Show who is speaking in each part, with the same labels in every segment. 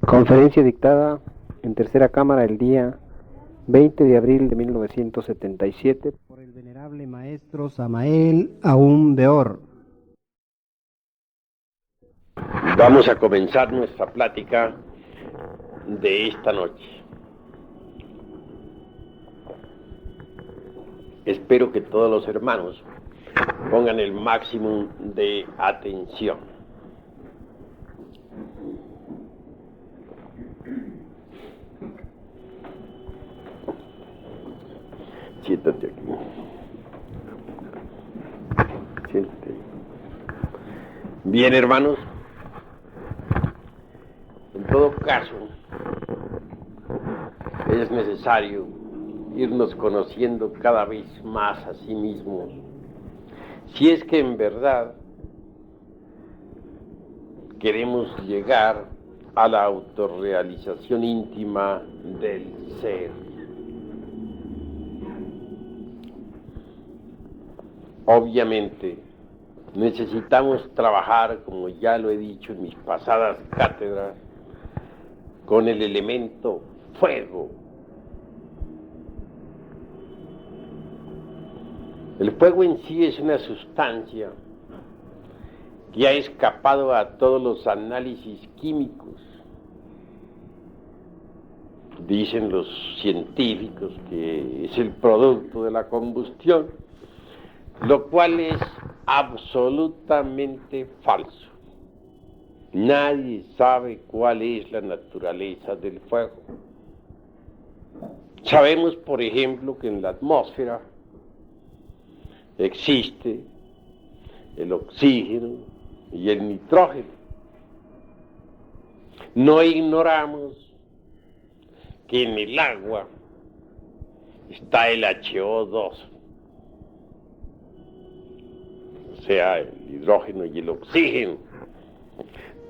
Speaker 1: Conferencia dictada en Tercera Cámara el día 20 de abril de 1977 por el venerable maestro Samael Aún Beor.
Speaker 2: Vamos a comenzar nuestra plática de esta noche. Espero que todos los hermanos pongan el máximo de atención. Siéntate aquí. Siéntate. Bien, hermanos. En todo caso, es necesario irnos conociendo cada vez más a sí mismos, si es que en verdad queremos llegar a la autorrealización íntima del ser. Obviamente, necesitamos trabajar, como ya lo he dicho en mis pasadas cátedras, con el elemento fuego. El fuego en sí es una sustancia que ha escapado a todos los análisis químicos. Dicen los científicos que es el producto de la combustión, lo cual es absolutamente falso. Nadie sabe cuál es la naturaleza del fuego. Sabemos, por ejemplo, que en la atmósfera existe el oxígeno y el nitrógeno. No ignoramos que en el agua está el HO2, o sea, el hidrógeno y el oxígeno.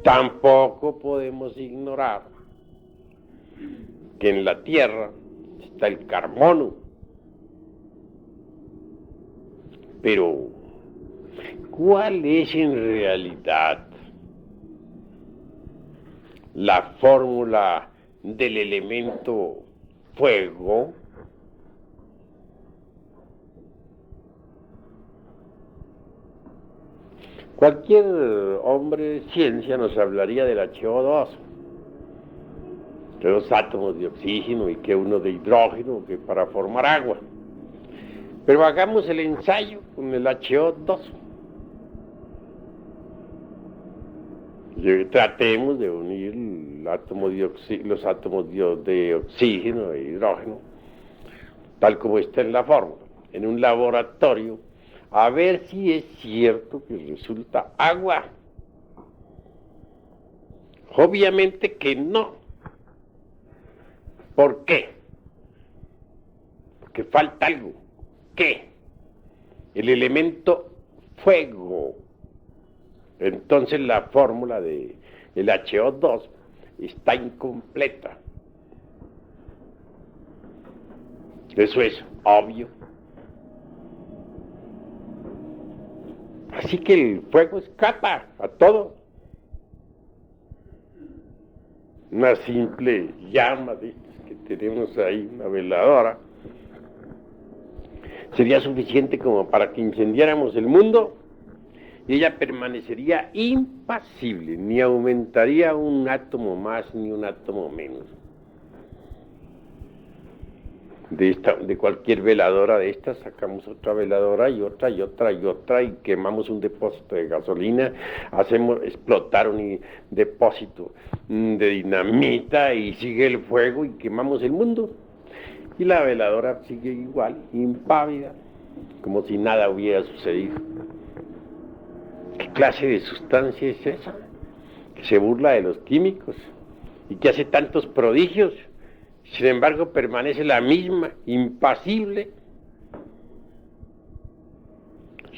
Speaker 2: Tampoco podemos ignorar que en la Tierra está el carbono. Pero, ¿cuál es en realidad la fórmula del elemento fuego? Cualquier hombre de ciencia nos hablaría del HO2, que dos átomos de oxígeno y que uno de hidrógeno, que para formar agua. Pero hagamos el ensayo con el HO2. Tratemos de unir los átomos de oxígeno e hidrógeno, tal como está en la fórmula, en un laboratorio, a ver si es cierto que resulta agua. Obviamente que no. ¿Por qué? Porque falta algo. ¿Qué? El elemento fuego. Entonces la fórmula del HO2 está incompleta. Eso es obvio. Así que el fuego escapa a todo. Una simple llama de estas que tenemos ahí, una veladora, sería suficiente como para que incendiáramos el mundo y ella permanecería impasible, ni aumentaría un átomo más ni un átomo menos. De cualquier veladora de estas sacamos otra veladora y otra y otra y otra y quemamos un depósito de gasolina, hacemos explotar un depósito de dinamita y sigue el fuego y quemamos el mundo. Y la veladora sigue igual, impávida, como si nada hubiera sucedido. ¿Qué clase de sustancia es esa? Que se burla de los químicos y que hace tantos prodigios. Sin embargo, permanece la misma, impasible.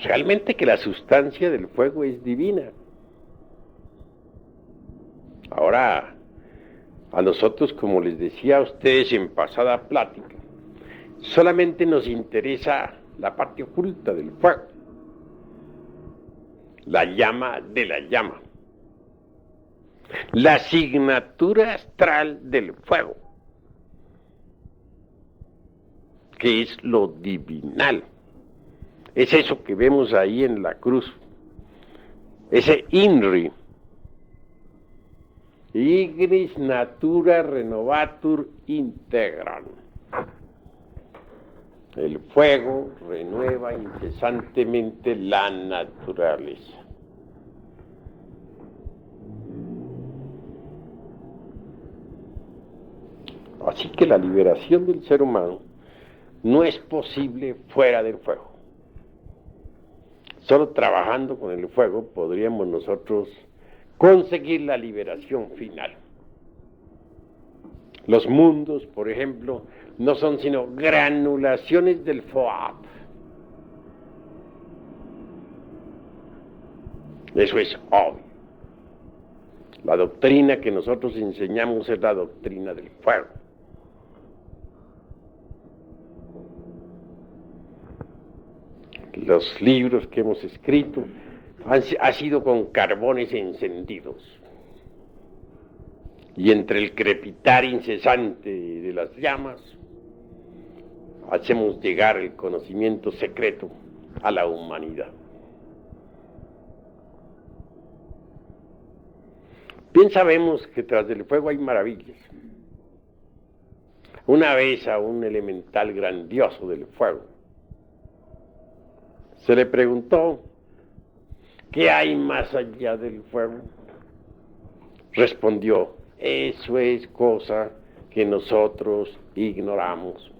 Speaker 2: Realmente que la sustancia del fuego es divina. Ahora, a nosotros, como les decía a ustedes en pasada plática, solamente nos interesa la parte oculta del fuego, la llama de la llama. La asignatura astral del fuego, que es lo divinal. Es eso que vemos ahí en la cruz. Ese INRI. Ignis natura renovatur integran. El fuego renueva incesantemente la naturaleza. Así que la liberación del ser humano no es posible fuera del fuego. Solo trabajando con el fuego podríamos nosotros conseguir la liberación final. Los mundos, por ejemplo, no son sino granulaciones del Foab. Eso es obvio. La doctrina que nosotros enseñamos es la doctrina del fuego. Los libros que hemos escrito han sido con carbones encendidos. Y entre el crepitar incesante de las llamas, hacemos llegar el conocimiento secreto a la humanidad. Bien sabemos que tras del fuego hay maravillas. Una vez a un elemental grandioso del fuego se le preguntó: ¿qué hay más allá del fuego? Respondió: eso es cosa que nosotros ignoramos.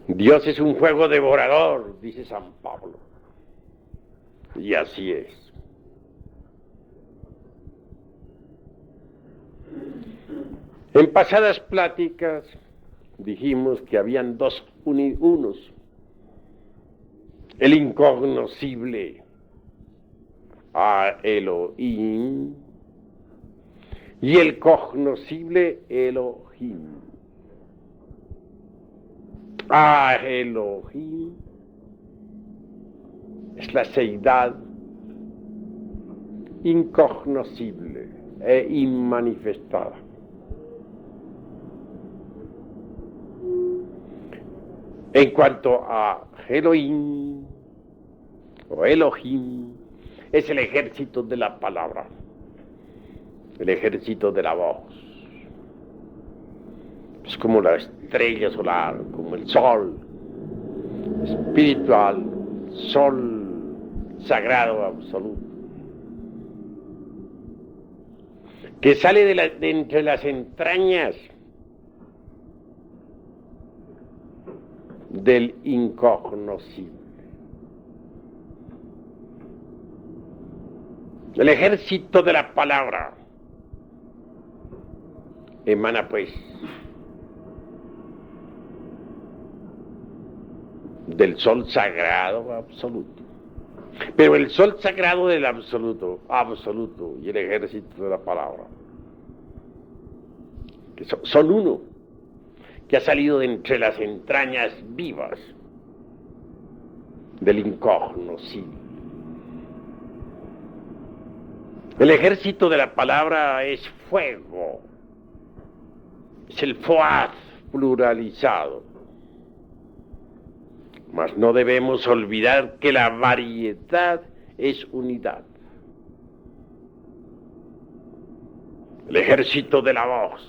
Speaker 2: Dios es un fuego devorador, dice San Pablo. Y así es. En pasadas pláticas dijimos que habían dos unos: el incognoscible a Elohim y el cognoscible Elohim. A Elohim es la seidad incognoscible e inmanifestada. En cuanto a Elohim o Elohim, es el ejército de la palabra, el ejército de la voz. Es como la estrella solar, como el sol espiritual, sol sagrado absoluto, que sale de entre las entrañas del incognoscible. El ejército de la palabra emana pues del sol sagrado absoluto. Pero el sol sagrado del absoluto y el ejército de la palabra, que son uno, que ha salido de entre las entrañas vivas del incognoscible. El ejército de la palabra es fuego, es el Foad pluralizado. Mas no debemos olvidar que la variedad es unidad. El ejército de la voz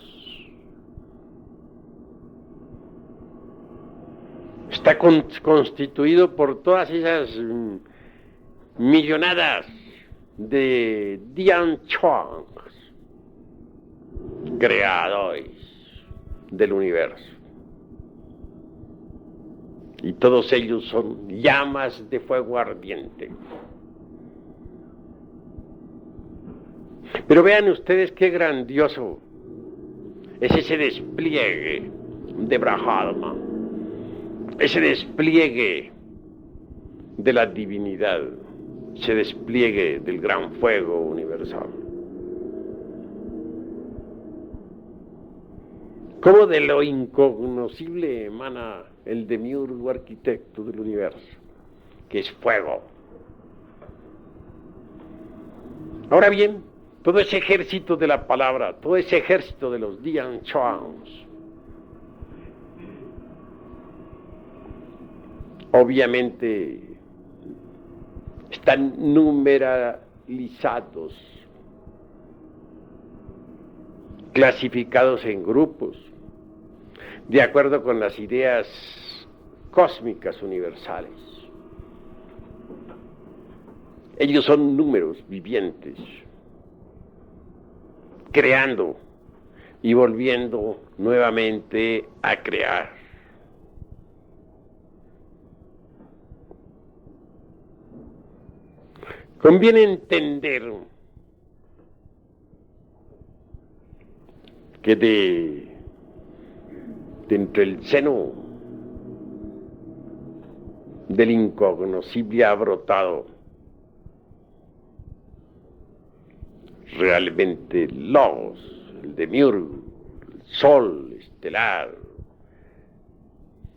Speaker 2: está constituido por todas esas millonadas de Dian Chuangs, creadores del universo. Y todos ellos son llamas de fuego ardiente. Pero vean ustedes qué grandioso es ese despliegue de Brahma, ese despliegue de la divinidad, ese despliegue del gran fuego universal. ¿Cómo de lo incognoscible emana el demiurgo arquitecto del universo, que es fuego? Ahora bien, todo ese ejército de la palabra, todo ese ejército de los Dian Chuans, obviamente están numeralizados, clasificados en grupos, de acuerdo con las ideas cósmicas universales. Ellos son números vivientes, creando y volviendo nuevamente a crear. Conviene entender que dentro del seno del incognoscible ha brotado realmente el Logos, el Demiurgo, el Sol estelar,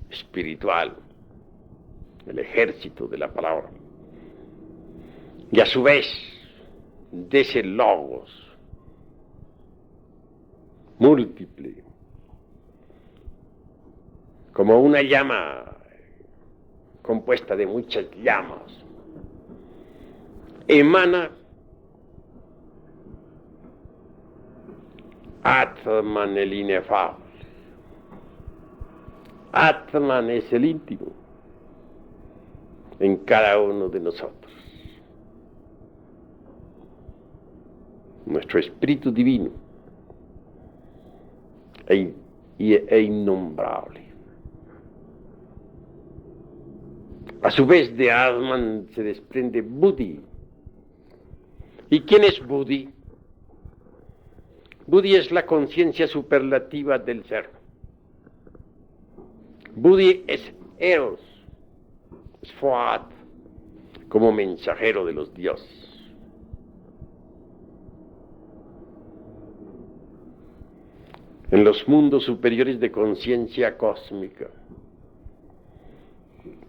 Speaker 2: espiritual, el ejército de la palabra. Y a su vez, de ese Logos múltiple, como una llama compuesta de muchas llamas, emana Atman el inefable. Atman es el íntimo en cada uno de nosotros. Nuestro espíritu divino e innombrable. A su vez de Atman se desprende Buddhi. ¿Y quién es Buddhi? Buddhi es la conciencia superlativa del ser. Buddhi es Eros, es Foat, como mensajero de los dioses. En los mundos superiores de conciencia cósmica,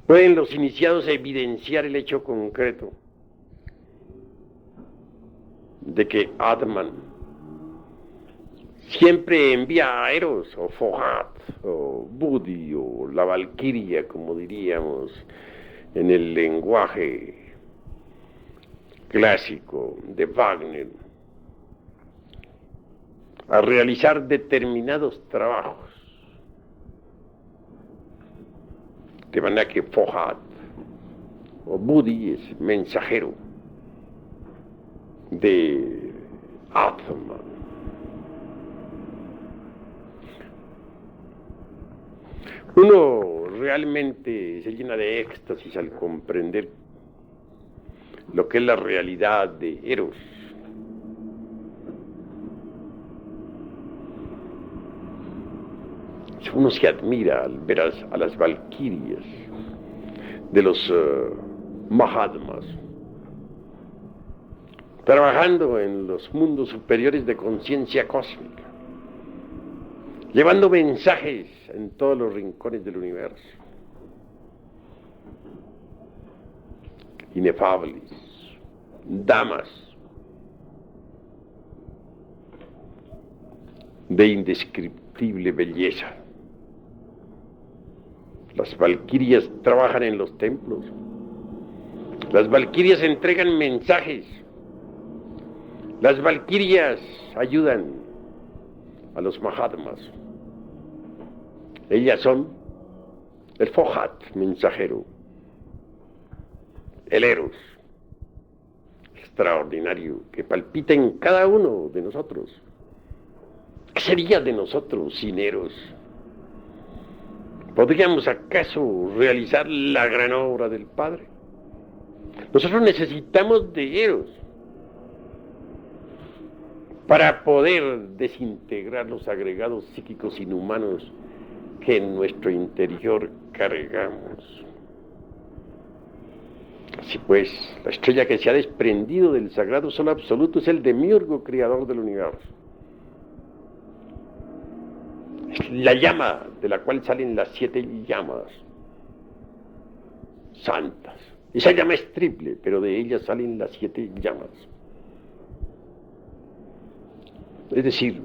Speaker 2: pueden los iniciados evidenciar el hecho concreto de que Atman siempre envía a Eros, o Fohat, o Buddhi, o la Valquiria, como diríamos en el lenguaje clásico de Wagner, a realizar determinados trabajos. De manera que Fohat, o Buddhi, es mensajero de Atman. Uno realmente se llena de éxtasis al comprender lo que es la realidad de Eros. Uno se admira al ver a las valquirias de los Mahatmas trabajando en los mundos superiores de conciencia cósmica, llevando mensajes en todos los rincones del universo, inefables, damas de indescriptible belleza. Las valquirias trabajan en los templos. Las valquirias entregan mensajes. Las valquirias ayudan a los Mahatmas. Ellas son el Fohat, mensajero, el Eros, extraordinario, que palpita en cada uno de nosotros. ¿Qué sería de nosotros sin Eros? ¿Podríamos acaso realizar la gran obra del Padre? Nosotros necesitamos de Eros para poder desintegrar los agregados psíquicos inhumanos que en nuestro interior cargamos. Así pues, la estrella que se ha desprendido del sagrado sol absoluto es el demiurgo creador del universo. Es la llama de la cual salen las 7 llamas santas. Esa llama es triple, pero de ella salen las 7 llamas. Es decir,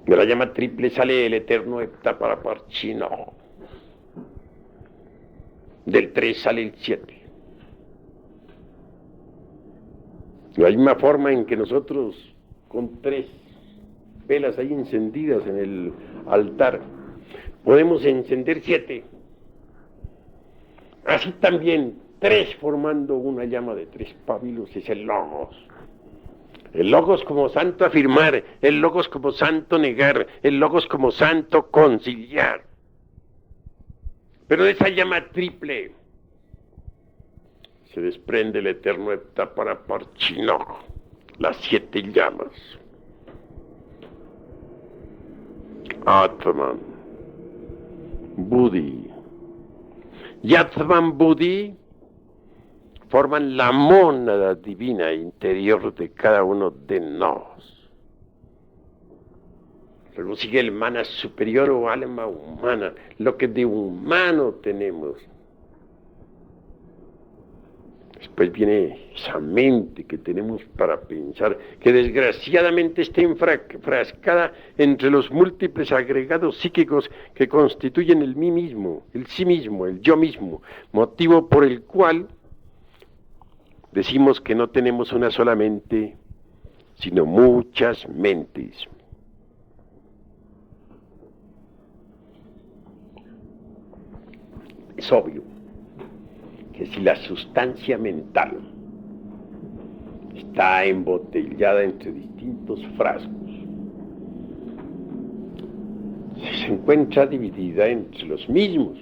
Speaker 2: de la llama triple sale el eterno Heptaparaparchino. Del 3 sale el 7. De la misma forma en que nosotros, con 3 velas ahí encendidas en el altar, podemos encender 7. Así también, 3 formando una llama de 3 pábilos es el Logos. El Logos como santo afirmar, el Logos como santo negar, el Logos como santo conciliar. Pero de esa llama triple se desprende el eterno Heptaparaparchino, las 7 llamas. Atman, Buddhi y Atman Buddhi forman la mónada divina interior de cada uno de nos. Luego sigue el mana superior o alma humana, lo que de humano tenemos. Después viene esa mente que tenemos para pensar, que desgraciadamente está enfrascada entre los múltiples agregados psíquicos que constituyen el mí mismo, el sí mismo, el yo mismo, motivo por el cual decimos que no tenemos una sola mente, sino muchas mentes. Es obvio que si la sustancia mental está embotellada entre distintos frascos, si se encuentra dividida entre los mismos,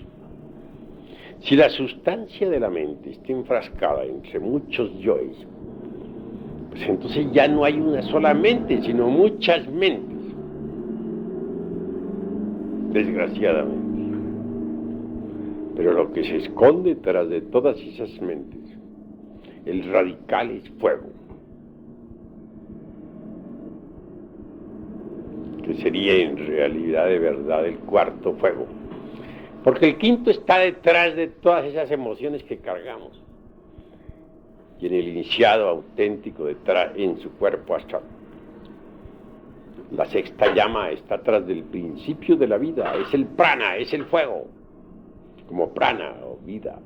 Speaker 2: si la sustancia de la mente está enfrascada entre muchos yoes, pues entonces ya no hay una sola mente, sino muchas mentes, desgraciadamente. Pero lo que se esconde tras de todas esas mentes, el radical es fuego, que sería en realidad de verdad el cuarto fuego, porque el quinto está detrás de todas esas emociones que cargamos, y en el iniciado auténtico detrás en su cuerpo astral. La sexta llama está atrás del principio de la vida, es el prana, es el fuego, como prana o vida.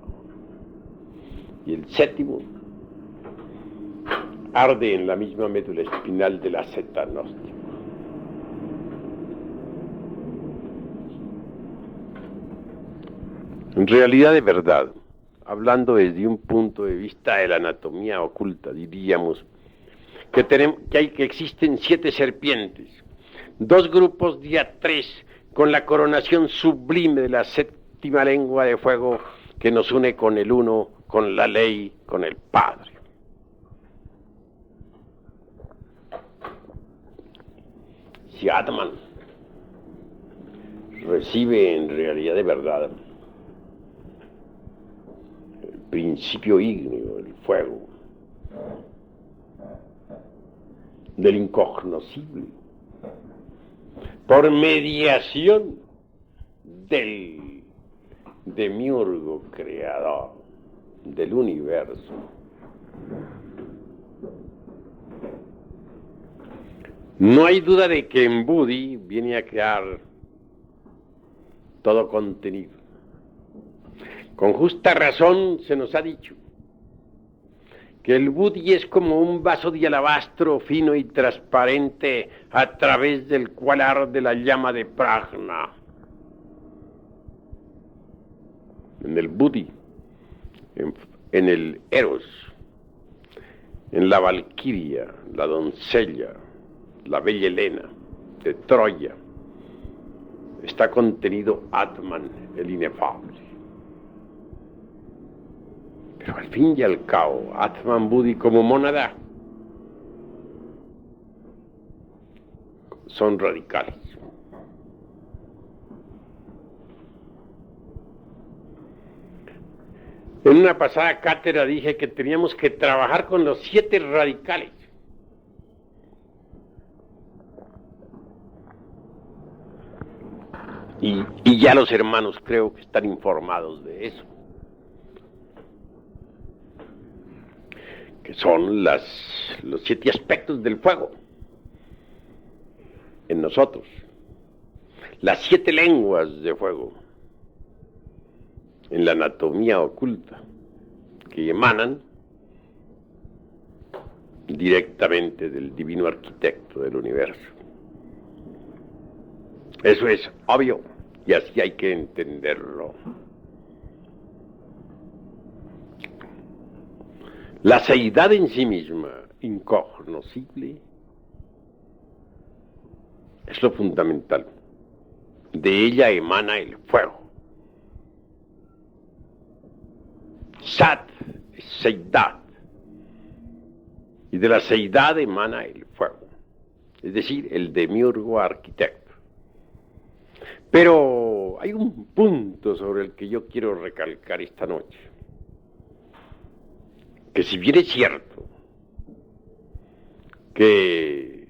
Speaker 2: Y el séptimo arde en la misma médula espinal de la zeta nostra. En realidad, de verdad, hablando desde un punto de vista de la anatomía oculta, diríamos que existen 7 serpientes, 2 grupos de a 3 con la coronación sublime de la séptima lengua de fuego que nos une con el uno, con la ley, con el Padre. Si Atman recibe en realidad de verdad el principio ígneo, el fuego, del incognoscible, por mediación del demiurgo creador del universo, no hay duda de que en Buddhi viene a crear todo contenido. Con justa razón se nos ha dicho que el Buddhi es como un vaso de alabastro fino y transparente a través del cual arde la llama de Prajna. En el Buddhi, en el Eros, en la Valquiria, la doncella, la bella Helena de Troya, está contenido Atman, el inefable. Pero al fin y al cabo, Atman Buddhi como mónada son radicales. En una pasada cátedra dije que teníamos que trabajar con los 7 radicales. Y ya los hermanos creo que están informados de eso. Que son los 7 aspectos del fuego. en nosotros, las 7 lenguas de fuego, en la anatomía oculta, que emanan directamente del divino arquitecto del universo. Eso es obvio y así hay que entenderlo. La seidad en sí misma, incognoscible, es lo fundamental. De ella emana el fuego. Sat es seidad. Y de la seidad emana el fuego. Es decir, el demiurgo arquitecto. Pero hay un punto sobre el que yo quiero recalcar esta noche. Que si bien es cierto que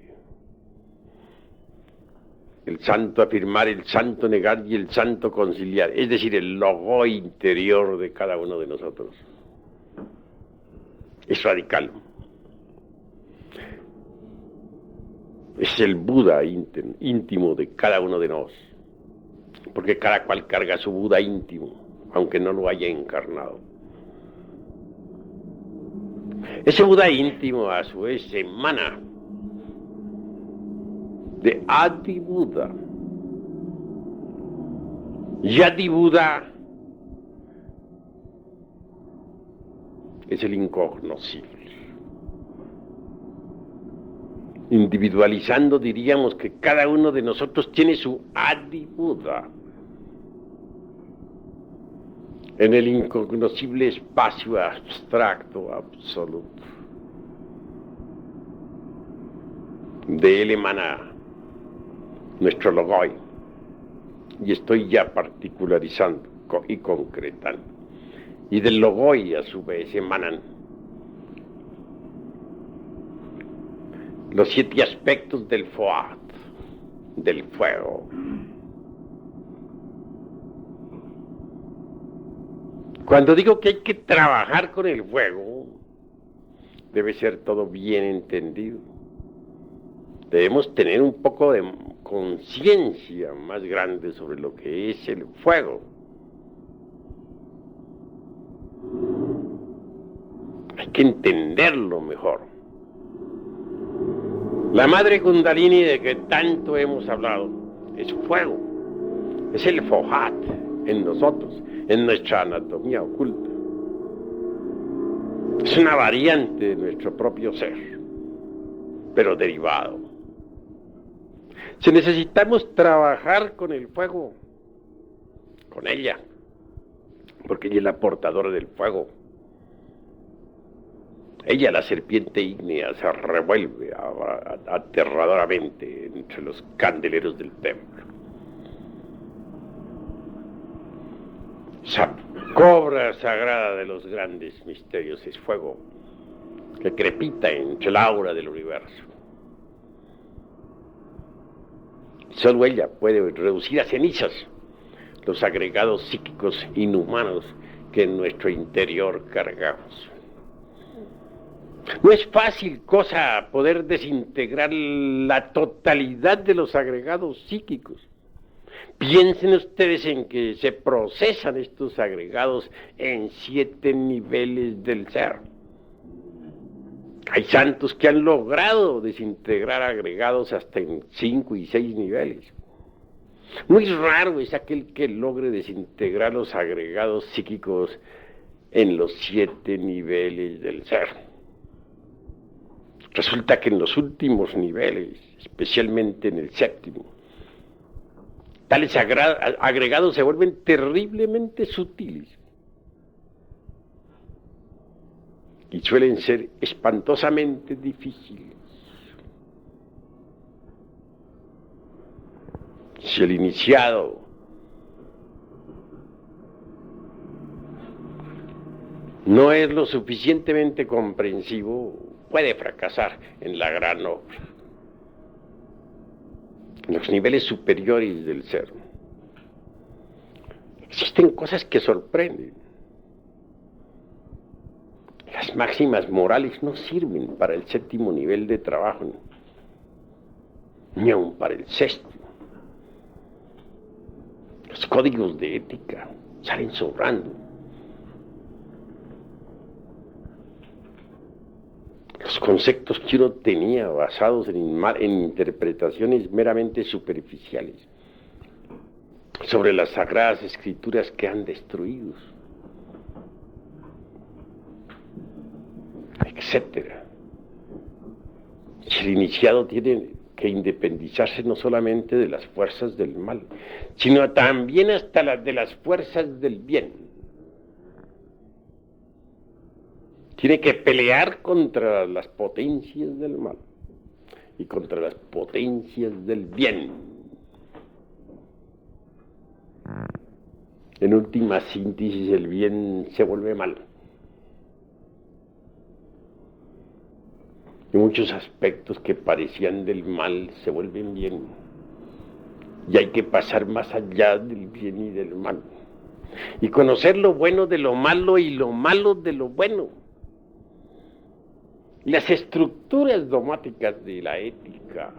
Speaker 2: el santo afirmar, el santo negar y el santo conciliar, es decir, el logo interior de cada uno de nosotros, es radical. Es el Buda íntimo de cada uno de nosotros, porque cada cual carga su Buda íntimo, aunque no lo haya encarnado. Ese Buda íntimo, a su vez, emana de Adi Buda. Y Adi Buda es el incognoscible. Individualizando, diríamos que cada uno de nosotros tiene su Adi Buda en el incognoscible espacio abstracto absoluto. De él emana nuestro logoi, y estoy ya particularizando y concretando. Y del logoi a su vez emanan los 7 aspectos del Foat, del fuego. Cuando digo que hay que trabajar con el fuego, debe ser todo bien entendido. Debemos tener un poco de conciencia más grande sobre lo que es el fuego. Hay que entenderlo mejor. La madre Kundalini de que tanto hemos hablado es fuego, es el Fohat en nosotros, en nuestra anatomía oculta. Es una variante de nuestro propio ser, pero derivado. Si necesitamos trabajar con el fuego, con ella, porque ella es la portadora del fuego. Ella, la serpiente ígnea, se revuelve aterradoramente entre los candeleros del templo. Esa cobra sagrada de los grandes misterios es fuego, que crepita entre el aura del universo. Solo ella puede reducir a cenizas los agregados psíquicos inhumanos que en nuestro interior cargamos. No es fácil cosa poder desintegrar la totalidad de los agregados psíquicos. Piensen ustedes en que se procesan estos agregados en 7 niveles del ser. Hay santos que han logrado desintegrar agregados hasta en 5 y 6 niveles. Muy raro es aquel que logre desintegrar los agregados psíquicos en los 7 niveles del ser. Resulta que en los últimos niveles, especialmente en el 7º, tales agregados se vuelven terriblemente sutiles y suelen ser espantosamente difíciles. Si el iniciado no es lo suficientemente comprensivo, puede fracasar en la gran obra. En los niveles superiores del ser existen cosas que sorprenden. Las máximas morales no sirven para el 7º nivel de trabajo. ni aun para el sexto. Los códigos de ética salen sobrando. Los conceptos que uno tenía basados en interpretaciones meramente superficiales sobre las sagradas escrituras que han destruido, etcétera. El iniciado tiene que independizarse no solamente de las fuerzas del mal, sino también hasta de las fuerzas del bien. Tiene que pelear contra las potencias del mal y contra las potencias del bien. En última síntesis, el bien se vuelve mal. Y muchos aspectos que parecían del mal se vuelven bien. Y hay que pasar más allá del bien y del mal. Y conocer lo bueno de lo malo y lo malo de lo bueno. Las estructuras dogmáticas de la ética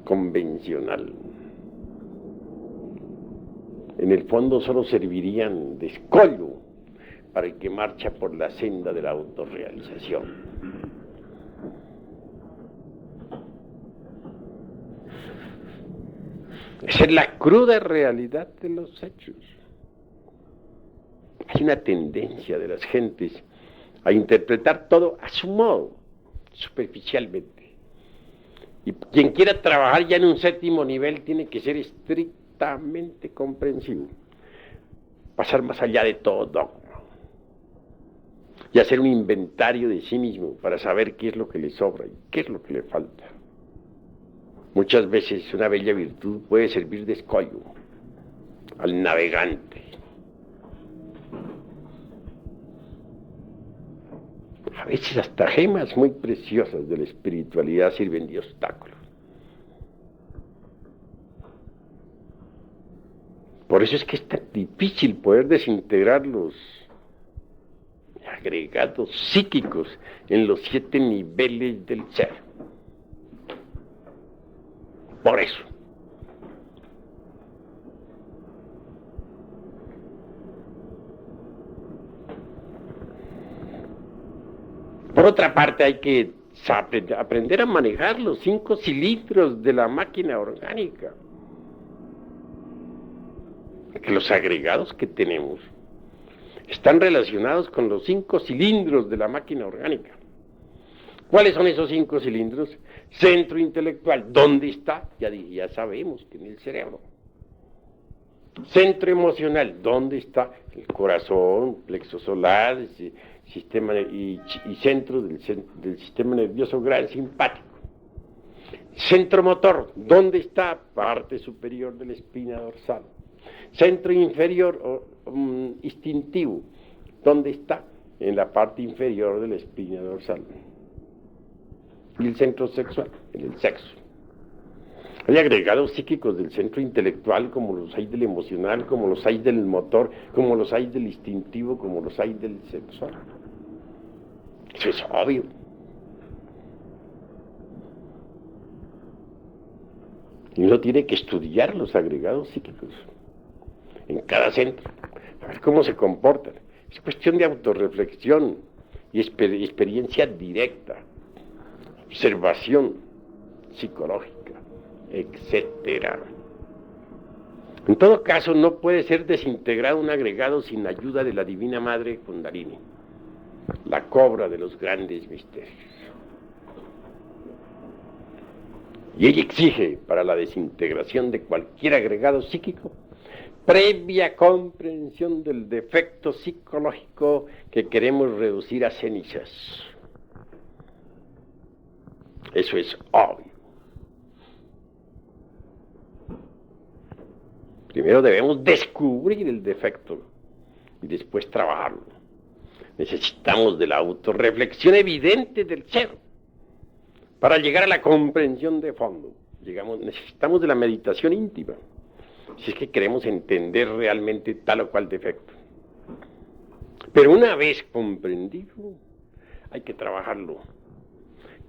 Speaker 2: convencional, en el fondo solo servirían de escollo para el que marcha por la senda de la autorrealización. Esa es la cruda realidad de los hechos. Hay una tendencia de las gentes a interpretar todo a su modo, superficialmente. Y quien quiera trabajar ya en un séptimo nivel tiene que ser estrictamente comprensivo, pasar más allá de todo dogma y hacer un inventario de sí mismo para saber qué es lo que le sobra y qué es lo que le falta. Muchas veces una bella virtud puede servir de escollo al navegante. A veces hasta gemas muy preciosas de la espiritualidad sirven de obstáculo. Por eso es que es tan difícil poder desintegrar los agregados psíquicos en los 7 niveles del ser. Por eso. Por otra parte, hay que aprender a manejar los 5 cilindros de la máquina orgánica. Que los agregados que tenemos están relacionados con los 5 cilindros de la máquina orgánica. ¿Cuáles son esos 5 cilindros? Centro intelectual, ¿dónde está? Ya sabemos que en el cerebro. Centro emocional, ¿dónde está? El corazón, plexo solar, sistema y centro del sistema nervioso gran simpático. Centro motor, ¿dónde está? Parte superior de la espina dorsal. Centro inferior instintivo, ¿dónde está? En la parte inferior de la espina dorsal. Y el centro sexual, en el sexo. Hay agregados psíquicos del centro intelectual, como los hay del emocional, como los hay del motor, como los hay del instintivo, como los hay del sexual. Eso es obvio. Y uno tiene que estudiar los agregados psíquicos en cada centro, a ver cómo se comportan. Es cuestión de autorreflexión y experiencia directa, observación psicológica, etcétera. En todo caso, no puede ser desintegrado un agregado sin ayuda de la Divina Madre Kundalini, la cobra de los grandes misterios. Y ella exige, para la desintegración de cualquier agregado psíquico, previa comprensión del defecto psicológico que queremos reducir a cenizas. Eso es obvio. Primero debemos descubrir el defecto y después trabajarlo. Necesitamos de la autorreflexión evidente del ser para llegar a la comprensión de fondo. Necesitamos de la meditación íntima, si es que queremos entender realmente tal o cual defecto. Pero una vez comprendido, hay que trabajarlo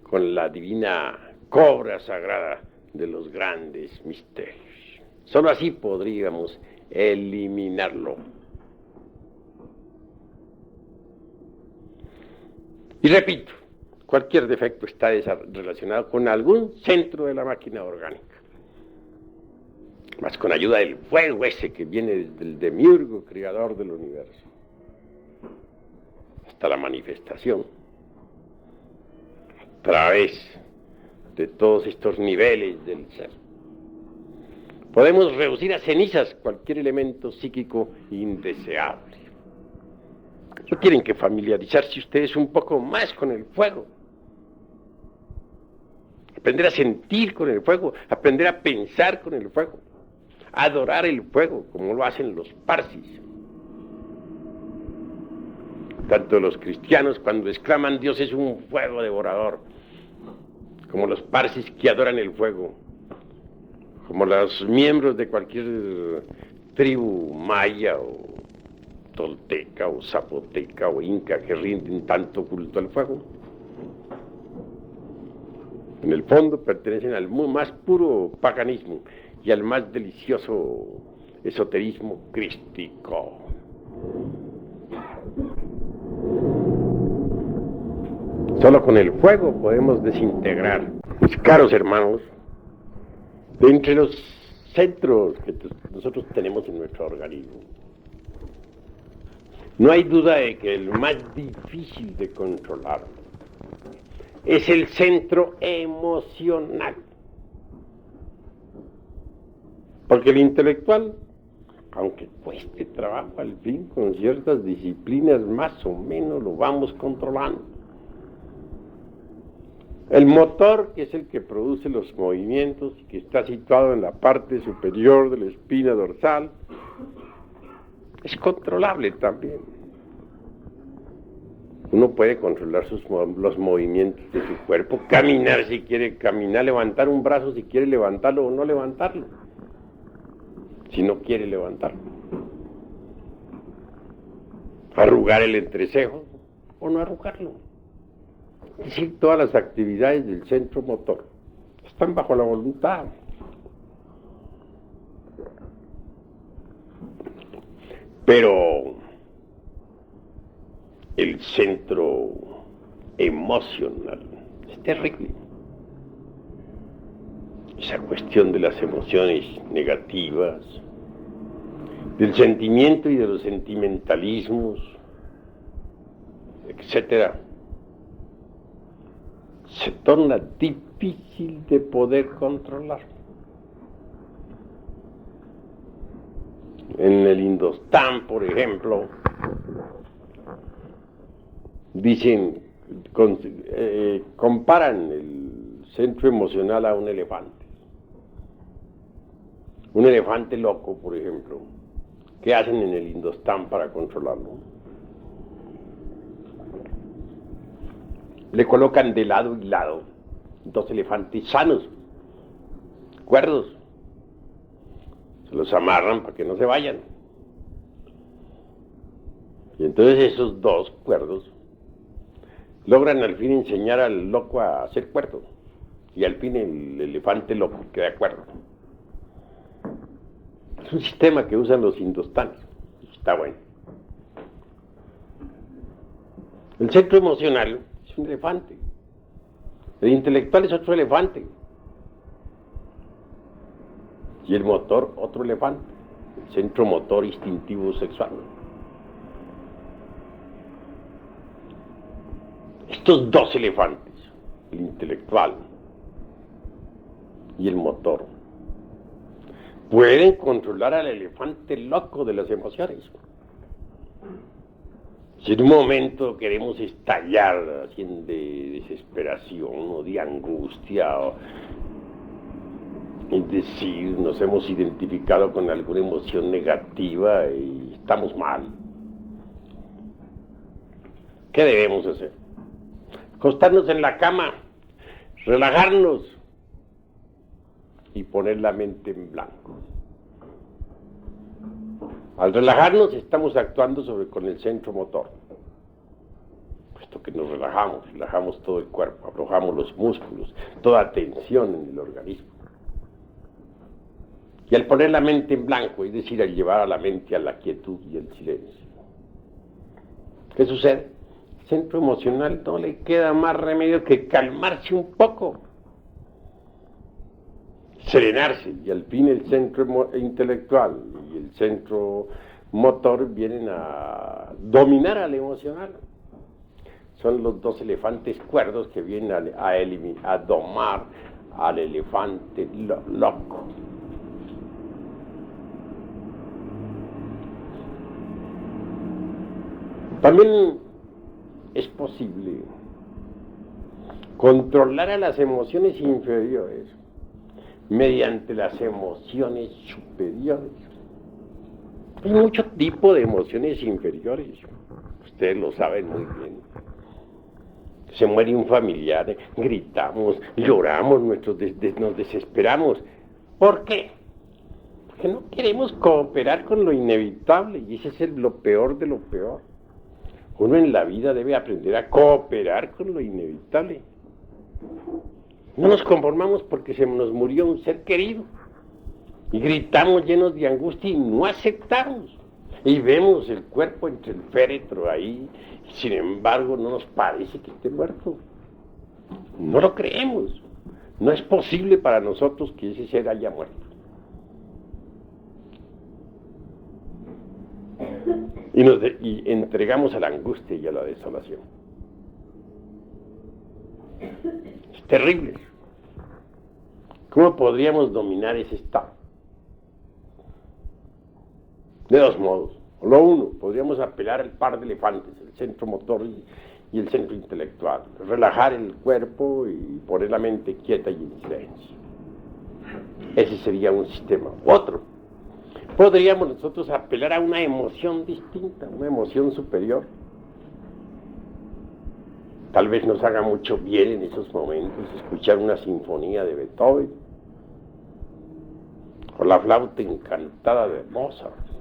Speaker 2: con la divina cobra sagrada de los grandes misterios. Solo así podríamos eliminarlo. Y repito, cualquier defecto está relacionado con algún centro de la máquina orgánica. Más con ayuda del fuego ese que viene desde el demiurgo creador del universo hasta la manifestación a través de todos estos niveles del ser. Podemos reducir a cenizas cualquier elemento psíquico indeseable. No tienen que familiarizarse ustedes un poco más con el fuego. Aprender a sentir con el fuego, aprender a pensar con el fuego, adorar el fuego, como lo hacen los parsis. Tanto los cristianos cuando exclaman Dios es un fuego devorador, como los parsis que adoran el fuego, como los miembros de cualquier tribu maya o tolteca o zapoteca o inca que rinden tanto culto al fuego. En el fondo pertenecen al más puro paganismo y al más delicioso esoterismo crístico. Solo con el fuego podemos desintegrar. Mis caros hermanos, de entre los centros que nosotros tenemos en nuestro organismo, no hay duda de que el más difícil de controlar es el centro emocional. Porque el intelectual, aunque cueste trabajo al fin, con ciertas disciplinas más o menos lo vamos controlando. El motor, que es el que produce los movimientos y que está situado en la parte superior de la espina dorsal, es controlable también. Uno puede controlar los movimientos de su cuerpo, caminar si quiere caminar, levantar un brazo si quiere levantarlo o no levantarlo, si no quiere levantarlo. Arrugar el entrecejo o no arrugarlo. Es decir, todas las actividades del centro motor están bajo la voluntad. Pero el centro emocional es terrible. Esa cuestión de las emociones negativas, del sentimiento y de los sentimentalismos, etcétera, se torna difícil de poder controlar. En el Indostán, por ejemplo, dicen, comparan el centro emocional a un elefante. Un elefante loco, por ejemplo, ¿qué hacen en el Indostán para controlarlo? Le colocan de lado y lado dos elefantes sanos, cuerdos. Se los amarran para que no se vayan. Y entonces esos dos cuerdos logran al fin enseñar al loco a ser cuerdo. Y al fin el elefante loco queda de acuerdo. Es un sistema que usan los indostanes. Está bueno. El centro emocional es un elefante. El intelectual es otro elefante. Y el motor, otro elefante. El centro motor instintivo sexual. Estos dos elefantes, el intelectual y el motor, pueden controlar al elefante loco de las emociones. Si en un momento queremos estallar así de desesperación o de angustia, es decir, nos hemos identificado con alguna emoción negativa y estamos mal, ¿qué debemos hacer? Acostarnos en la cama, relajarnos y poner la mente en blanco. Al relajarnos estamos actuando con el centro motor. puesto que nos relajamos todo el cuerpo, aflojamos los músculos, toda tensión en el organismo. Y al poner la mente en blanco, es decir, al llevar a la mente a la quietud y el silencio, ¿qué sucede? El centro emocional no le queda más remedio que calmarse un poco, serenarse, y al fin el centro intelectual y el centro motor vienen a dominar al emocional. Son los dos elefantes cuerdos que vienen a domar al elefante loco. También es posible controlar a las emociones inferiores mediante las emociones superiores. Hay mucho tipo de emociones inferiores, ustedes lo saben muy bien. Se muere un familiar, gritamos, lloramos, nos desesperamos. ¿Por qué? Porque no queremos cooperar con lo inevitable, y ese es lo peor de lo peor. Uno en la vida debe aprender a cooperar con lo inevitable. No nos conformamos porque se nos murió un ser querido y gritamos llenos de angustia y no aceptamos. Y vemos el cuerpo entre el féretro ahí, sin embargo no nos parece que esté muerto. No lo creemos. No es posible para nosotros que ese ser haya muerto. Y entregamos a la angustia y a la desolación. Es terrible. ¿Cómo podríamos dominar ese estado? De dos modos. Lo uno, podríamos apelar al par de elefantes, el centro motor y el centro intelectual. Relajar el cuerpo y poner la mente quieta y en silencio. Ese sería un sistema. Otro, podríamos nosotros apelar a una emoción distinta, una emoción superior. Tal vez nos haga mucho bien en esos momentos escuchar una sinfonía de Beethoven o la flauta encantada de Mozart.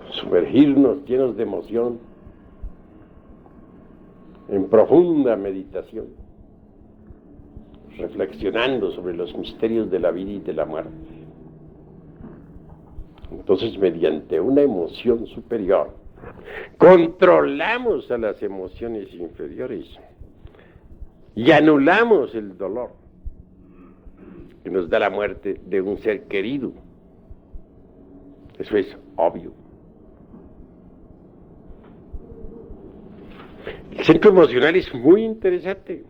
Speaker 2: Sumergirnos llenos de emoción en profunda meditación, reflexionando sobre los misterios de la vida y de la muerte. Entonces, mediante una emoción superior, controlamos a las emociones inferiores y anulamos el dolor que nos da la muerte de un ser querido. Eso es obvio. El centro emocional es muy interesante,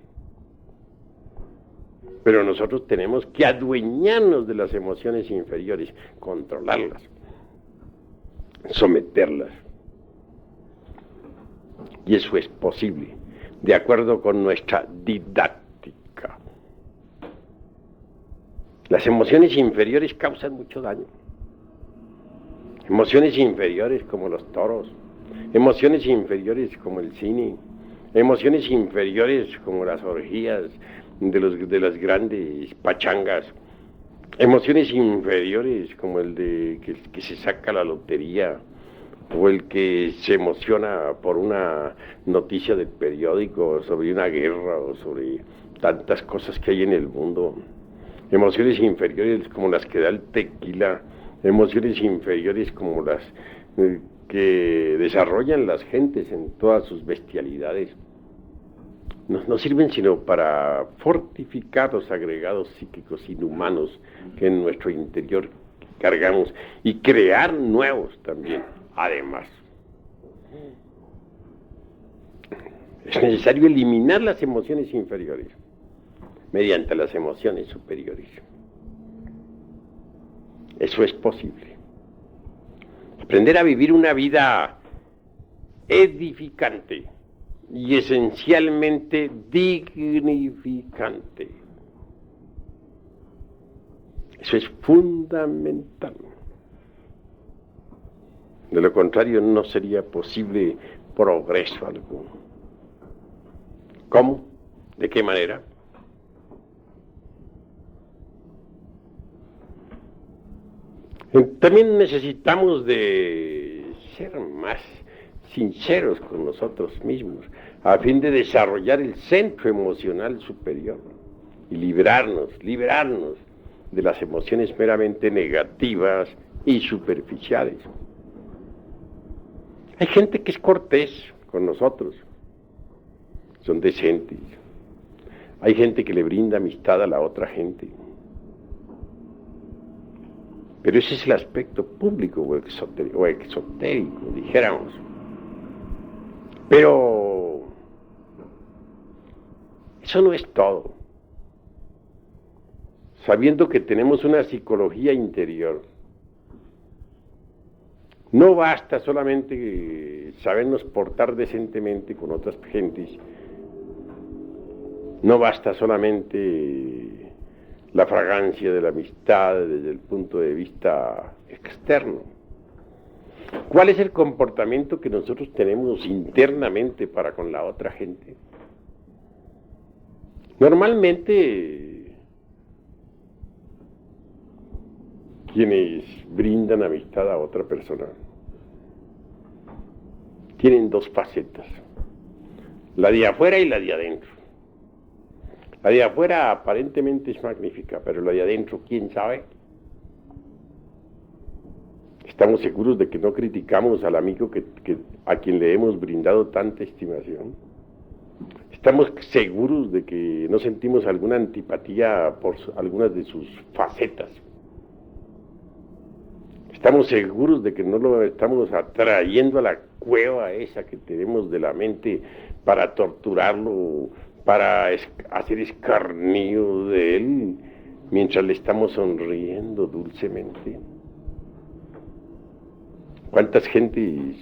Speaker 2: pero nosotros tenemos que adueñarnos de las emociones inferiores, controlarlas, someterlas. Y eso es posible, de acuerdo con nuestra didáctica. Las emociones inferiores causan mucho daño. Emociones inferiores como los toros, emociones inferiores como el cine, emociones inferiores como las orgías de las grandes pachangas, emociones inferiores como el de que se saca la lotería, o el que se emociona por una noticia del periódico sobre una guerra o sobre tantas cosas que hay en el mundo. Emociones inferiores como las que da el tequila, emociones inferiores como las que desarrollan las gentes en todas sus bestialidades. No sirven sino para fortificar los agregados psíquicos inhumanos que en nuestro interior cargamos y crear nuevos también, además. Es necesario eliminar las emociones inferiores mediante las emociones superiores. Eso es posible. Aprender a vivir una vida edificante y esencialmente dignificante. Eso es fundamental. De lo contrario, no sería posible progreso alguno. ¿Cómo? ¿De qué manera? También necesitamos de ser más sinceros con nosotros mismos, a fin de desarrollar el centro emocional superior y liberarnos de las emociones meramente negativas y superficiales. Hay gente que es cortés con nosotros, son decentes. Hay gente que le brinda amistad a la otra gente. Pero ese es el aspecto público o exotérico, dijéramos. Pero eso no es todo. Sabiendo que tenemos una psicología interior, no basta solamente sabernos portar decentemente con otras gentes, no basta solamente la fragancia de la amistad desde el punto de vista externo. ¿Cuál es el comportamiento que nosotros tenemos internamente para con la otra gente? Normalmente, quienes brindan amistad a otra persona tienen dos facetas, la de afuera y la de adentro. La de afuera aparentemente es magnífica, pero la de adentro, ¿quién sabe? ¿Estamos seguros de que no criticamos al amigo a quien le hemos brindado tanta estimación? ¿Estamos seguros de que no sentimos alguna antipatía por algunas de sus facetas? ¿Estamos seguros de que no lo estamos atrayendo a la cueva esa que tenemos de la mente para torturarlo, para hacer escarnio de él, mientras le estamos sonriendo dulcemente? ¿Cuántas gentes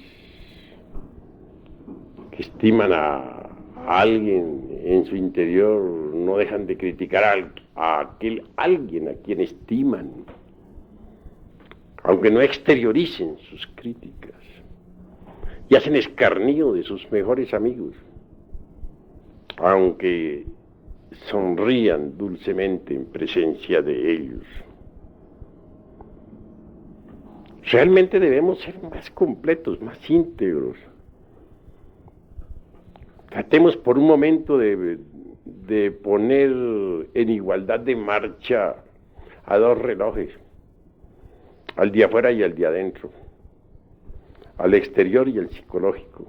Speaker 2: que estiman a alguien en su interior no dejan de criticar a aquel alguien a quien estiman, aunque no exterioricen sus críticas, y hacen escarnio de sus mejores amigos, aunque sonrían dulcemente en presencia de ellos? Realmente debemos ser más completos, más íntegros. Tratemos por un momento de poner en igualdad de marcha a dos relojes, al de afuera y al de adentro, al exterior y al psicológico,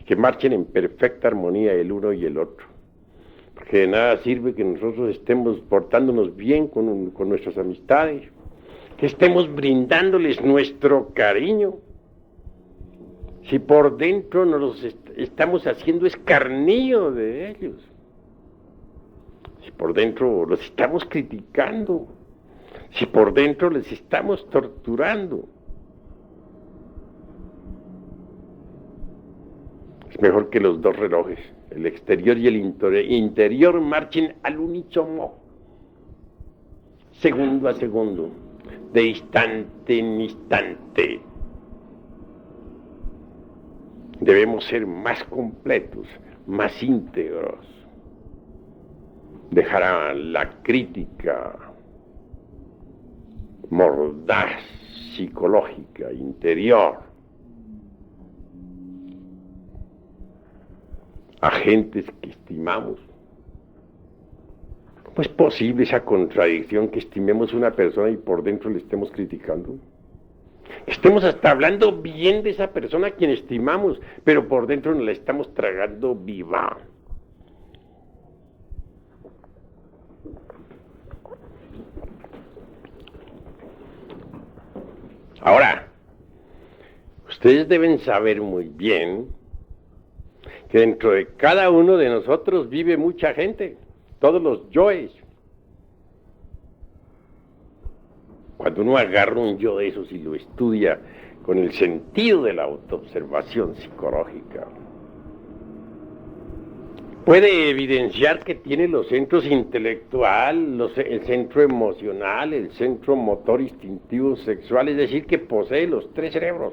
Speaker 2: que marchen en perfecta armonía el uno y el otro, porque de nada sirve que nosotros estemos portándonos bien con nuestras amistades, que estemos brindándoles nuestro cariño, si por dentro nos estamos haciendo escarnio de ellos, si por dentro los estamos criticando, si por dentro les estamos torturando. Es mejor que los dos relojes, el exterior y el interior, marchen al unísono, segundo a segundo, de instante en instante. Debemos ser más completos, más íntegros, dejar a la crítica mordaz, psicológica, interior, a gentes que estimamos. ¿Cómo es posible esa contradicción que estimemos una persona y por dentro le estemos criticando? Estemos hasta hablando bien de esa persona a quien estimamos, pero por dentro nos la estamos tragando viva. Ahora, ustedes deben saber muy bien que dentro de cada uno de nosotros vive mucha gente, todos los yoes. Cuando uno agarra un yo de esos y lo estudia con el sentido de la autoobservación psicológica, puede evidenciar que tiene los centros intelectual, el centro emocional, el centro motor instintivo sexual, es decir, que posee los tres cerebros.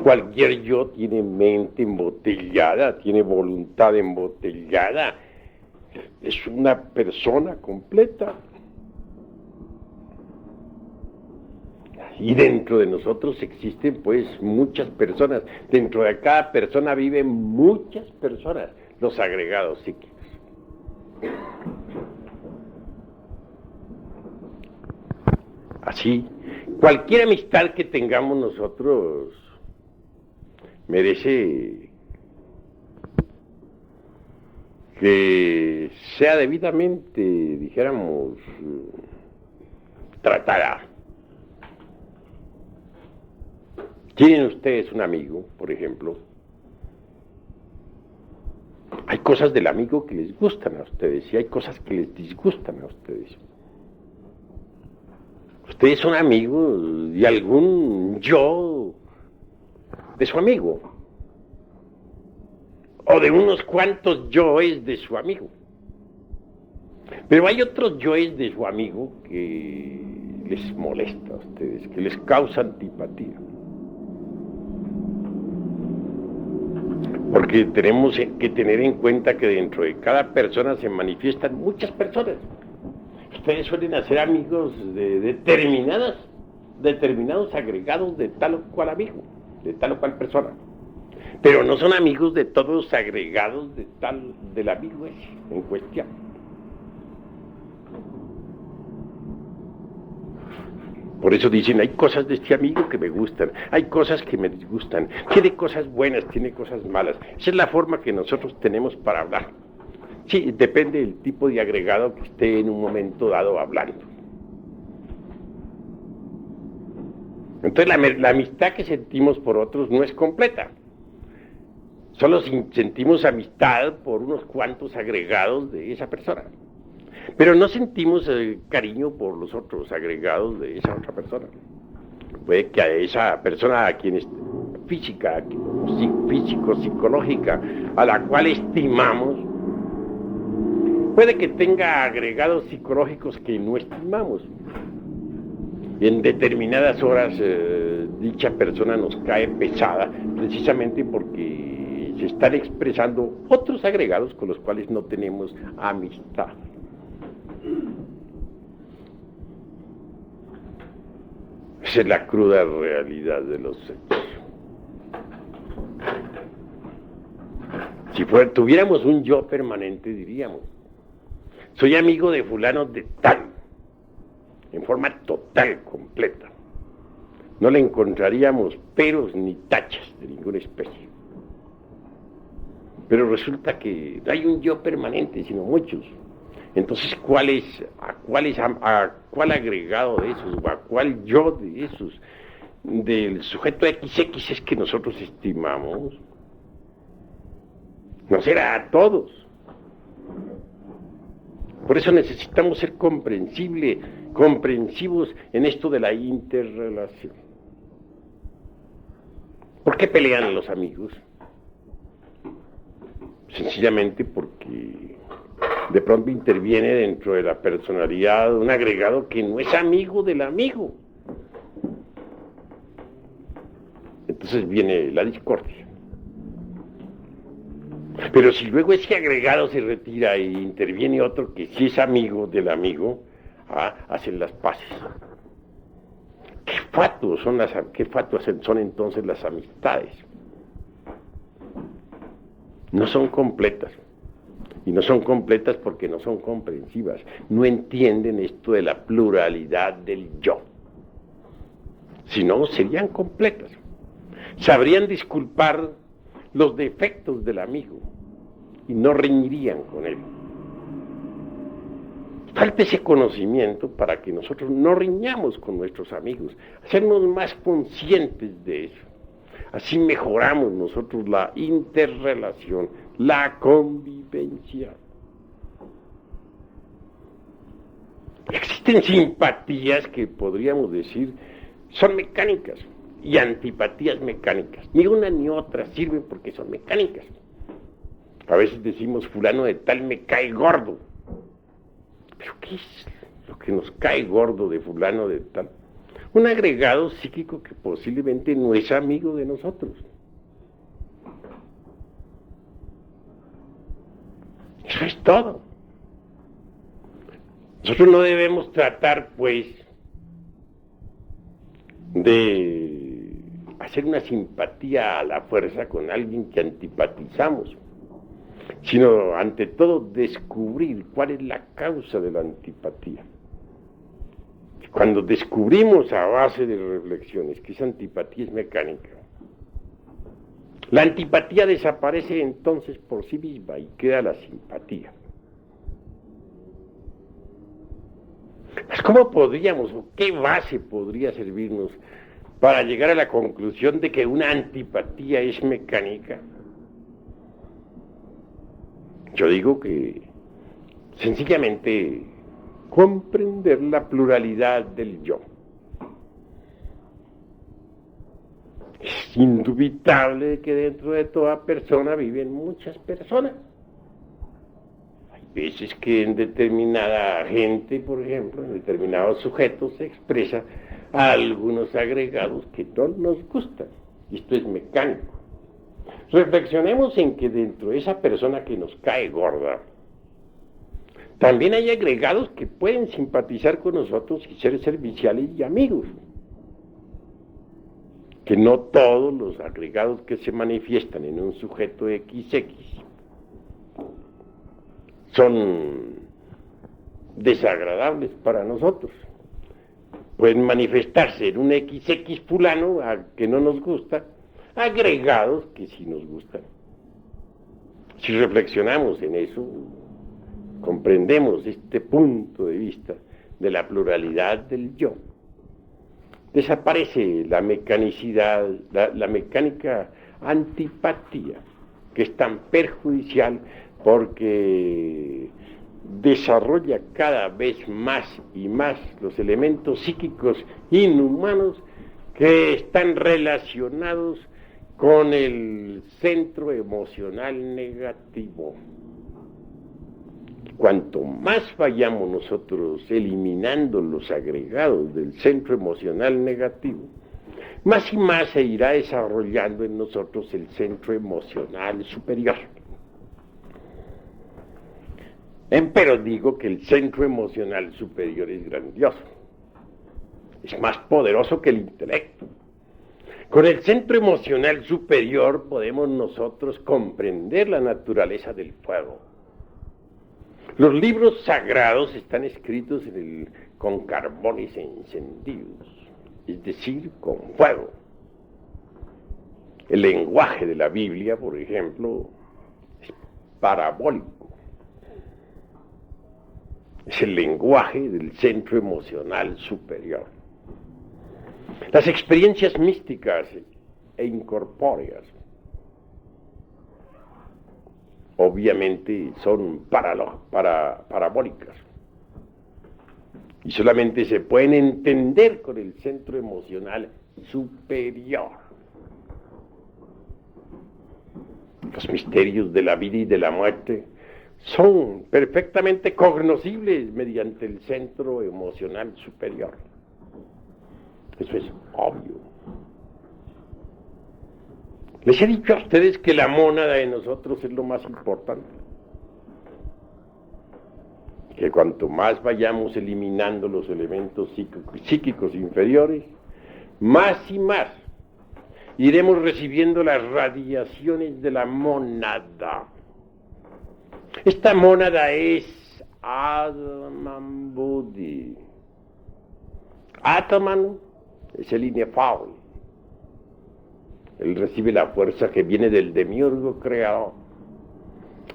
Speaker 2: Cualquier yo tiene mente embotellada, tiene voluntad embotellada, es una persona completa. Y dentro de nosotros existen pues muchas personas, dentro de cada persona viven muchas personas, los agregados psíquicos. Así, cualquier amistad que tengamos nosotros merece que sea debidamente, dijéramos, tratada. ¿Tienen ustedes un amigo, por ejemplo? Hay cosas del amigo que les gustan a ustedes y hay cosas que les disgustan a ustedes. Ustedes son amigos de algún yo de su amigo, o de unos cuantos yoes de su amigo. Pero hay otros yoes de su amigo que les molesta a ustedes, que les causa antipatía. Porque tenemos que tener en cuenta que dentro de cada persona se manifiestan muchas personas. Ustedes suelen hacer amigos de determinados agregados de tal o cual amigo, de tal o cual persona. Pero no son amigos de todos los agregados del amigo ese en cuestión. Por eso dicen, hay cosas de este amigo que me gustan, hay cosas que me disgustan, tiene cosas buenas, tiene cosas malas. Esa es la forma que nosotros tenemos para hablar. Sí, depende del tipo de agregado que esté en un momento dado hablando. Entonces la amistad que sentimos por otros no es completa. Solo sentimos amistad por unos cuantos agregados de esa persona. Pero no sentimos cariño por los otros agregados de esa otra persona. Puede que a esa persona a quien es física, físico, psicológica, a la cual estimamos, puede que tenga agregados psicológicos que no estimamos. Y en determinadas horas dicha persona nos cae pesada, precisamente porque se están expresando otros agregados con los cuales no tenemos amistad. Esa es la cruda realidad de los hechos. Si tuviéramos un yo permanente, diríamos, soy amigo de fulano de tal, en forma total, completa. No le encontraríamos peros ni tachas de ninguna especie. Pero resulta que no hay un yo permanente, sino muchos. Entonces, a cuál agregado de esos, o a cuál yo de esos, del sujeto XX es que nosotros estimamos? No será a todos. Por eso necesitamos ser comprensivos en esto de la interrelación. ¿Por qué pelean los amigos? Sencillamente porque de pronto interviene dentro de la personalidad un agregado que no es amigo del amigo. Entonces viene la discordia. Pero si luego ese agregado se retira e interviene otro que sí es amigo del amigo, hacen las paces. ¿Qué fatuos son entonces las amistades? No son completas. Y no son completas porque no son comprensivas. No entienden esto de la pluralidad del yo. Si no, serían completas. Sabrían disculpar los defectos del amigo y no reñirían con él. Falta ese conocimiento para que nosotros no riñamos con nuestros amigos, hacernos más conscientes de eso. Así mejoramos nosotros la interrelación, la convivencia. Existen simpatías que podríamos decir son mecánicas y antipatías mecánicas. Ni una ni otra sirven porque son mecánicas. A veces decimos fulano de tal me cae gordo. ¿Pero qué es lo que nos cae gordo de fulano de tal? Un agregado psíquico que posiblemente no es amigo de nosotros. Eso es todo. Nosotros no debemos tratar, pues, de hacer una simpatía a la fuerza con alguien que antipatizamos, sino ante todo descubrir cuál es la causa de la antipatía. Cuando descubrimos a base de reflexiones que esa antipatía es mecánica, la antipatía desaparece entonces por sí misma y queda la simpatía. ¿Cómo podríamos o qué base podría servirnos para llegar a la conclusión de que una antipatía es mecánica? Yo digo que sencillamente comprender la pluralidad del yo. Es indubitable que dentro de toda persona viven muchas personas. Hay veces que en determinada gente, por ejemplo, en determinados sujetos se expresa algunos agregados que no nos gustan. Esto es mecánico. Reflexionemos en que dentro de esa persona que nos cae gorda, también hay agregados que pueden simpatizar con nosotros y ser serviciales y amigos. Que no todos los agregados que se manifiestan en un sujeto XX son desagradables para nosotros. Pueden manifestarse en un XX fulano que no nos gusta, agregados que sí nos gustan. Si reflexionamos en eso, comprendemos este punto de vista de la pluralidad del yo. Desaparece la mecanicidad, la mecánica antipatía, que es tan perjudicial porque desarrolla cada vez más y más los elementos psíquicos inhumanos que están relacionados con el centro emocional negativo. Cuanto más vayamos nosotros eliminando los agregados del centro emocional negativo, más y más se irá desarrollando en nosotros el centro emocional superior. Pero digo que el centro emocional superior es grandioso, es más poderoso que el intelecto. Con el centro emocional superior podemos nosotros comprender la naturaleza del fuego. Los libros sagrados están escritos con carbones encendidos, es decir, con fuego. El lenguaje de la Biblia, por ejemplo, es parabólico. Es el lenguaje del centro emocional superior. Las experiencias místicas e incorpóreas obviamente son parabólicas y solamente se pueden entender con el centro emocional superior. Los misterios de la vida y de la muerte son perfectamente cognoscibles mediante el centro emocional superior. Eso es obvio. Les he dicho a ustedes que la mónada de nosotros es lo más importante. Que cuanto más vayamos eliminando los elementos psíquicos inferiores, más y más iremos recibiendo las radiaciones de la mónada. Esta mónada es Atman Buddhi. Atman es el inefable. Él recibe la fuerza que viene del demiurgo creador.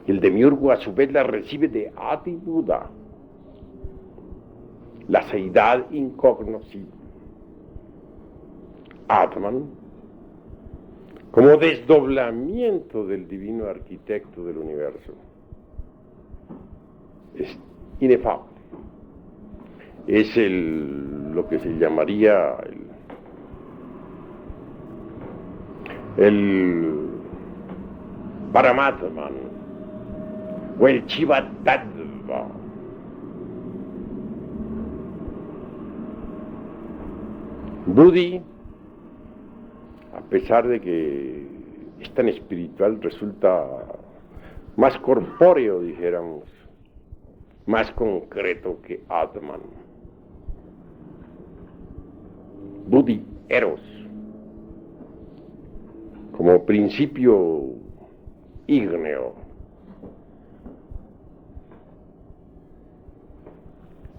Speaker 2: El demiurgo a su vez la recibe de Adi Buddha, la seidad incognoscible. Atman, como desdoblamiento del divino arquitecto del universo, es inefable. Es lo que se llamaría el Paramatman o el Chivatadva. Buddhi, a pesar de que es tan espiritual, resulta más corpóreo, dijéramos, más concreto que Atman. Buddhi Eros, como principio ígneo.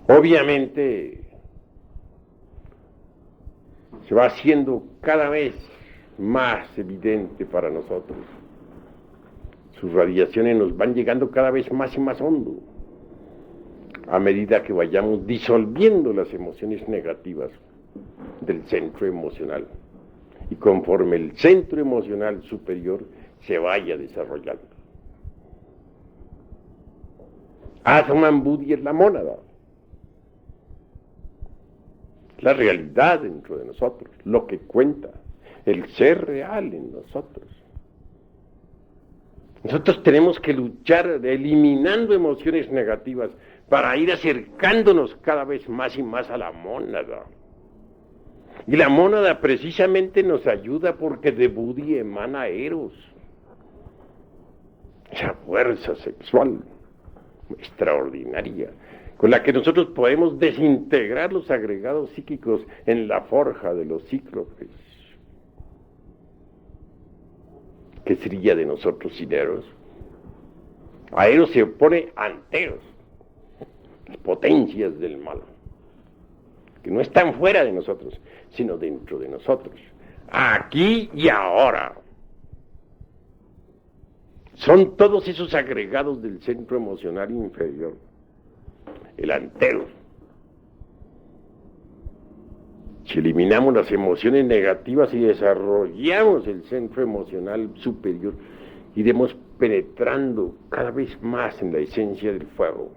Speaker 2: Obviamente se va haciendo cada vez más evidente para nosotros. Sus radiaciones nos van llegando cada vez más y más hondo, a medida que vayamos disolviendo las emociones negativas del centro emocional, y conforme el centro emocional superior se vaya desarrollando. Atman Buddhi es la mónada, la realidad dentro de nosotros, lo que cuenta, el ser real en nosotros. Nosotros tenemos que luchar eliminando emociones negativas para ir acercándonos cada vez más y más a la mónada. Y la mónada precisamente nos ayuda porque de Buddhi emana Eros, esa fuerza sexual extraordinaria, con la que nosotros podemos desintegrar los agregados psíquicos en la forja de los cíclopes. ¿Qué sería de nosotros sin Eros? A Eros se opone ante Eros, las potencias del mal, que no están fuera de nosotros, sino dentro de nosotros, aquí y ahora. Son todos esos agregados del centro emocional inferior, el anteros. Si eliminamos las emociones negativas y desarrollamos el centro emocional superior, iremos penetrando cada vez más en la esencia del fuego.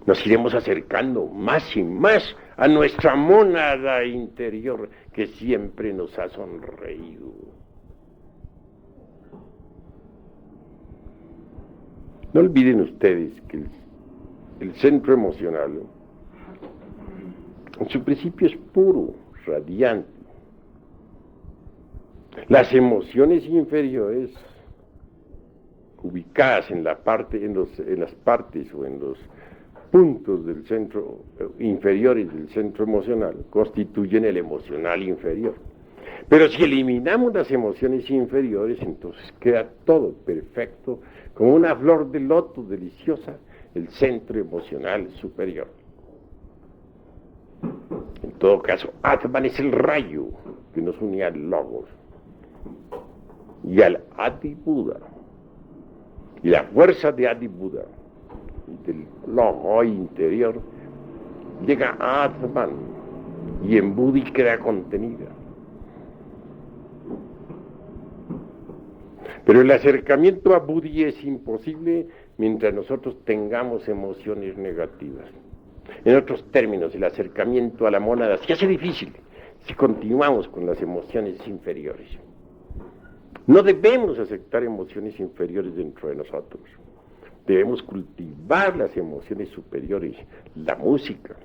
Speaker 2: Nos iremos acercando más y más a nuestra mónada interior que siempre nos ha sonreído. No olviden ustedes que el centro emocional en su principio es puro, radiante. Las emociones inferiores, ubicadas en las partes o en los puntos del centro inferiores del centro emocional, constituyen el emocional inferior. Pero si eliminamos las emociones inferiores, entonces queda todo perfecto, como una flor de loto deliciosa, el centro emocional superior. En todo caso, Atman es el rayo que nos une al Logos y al Adi Buda. Y la fuerza de Adi Buda, del Logo interior, llega a Atman y en Buddhi queda contenida. Pero el acercamiento a Buddhi es imposible mientras nosotros tengamos emociones negativas. En otros términos, el acercamiento a la mónada se hace difícil si continuamos con las emociones inferiores. No debemos aceptar emociones inferiores dentro de nosotros. Debemos cultivar las emociones superiores, la música.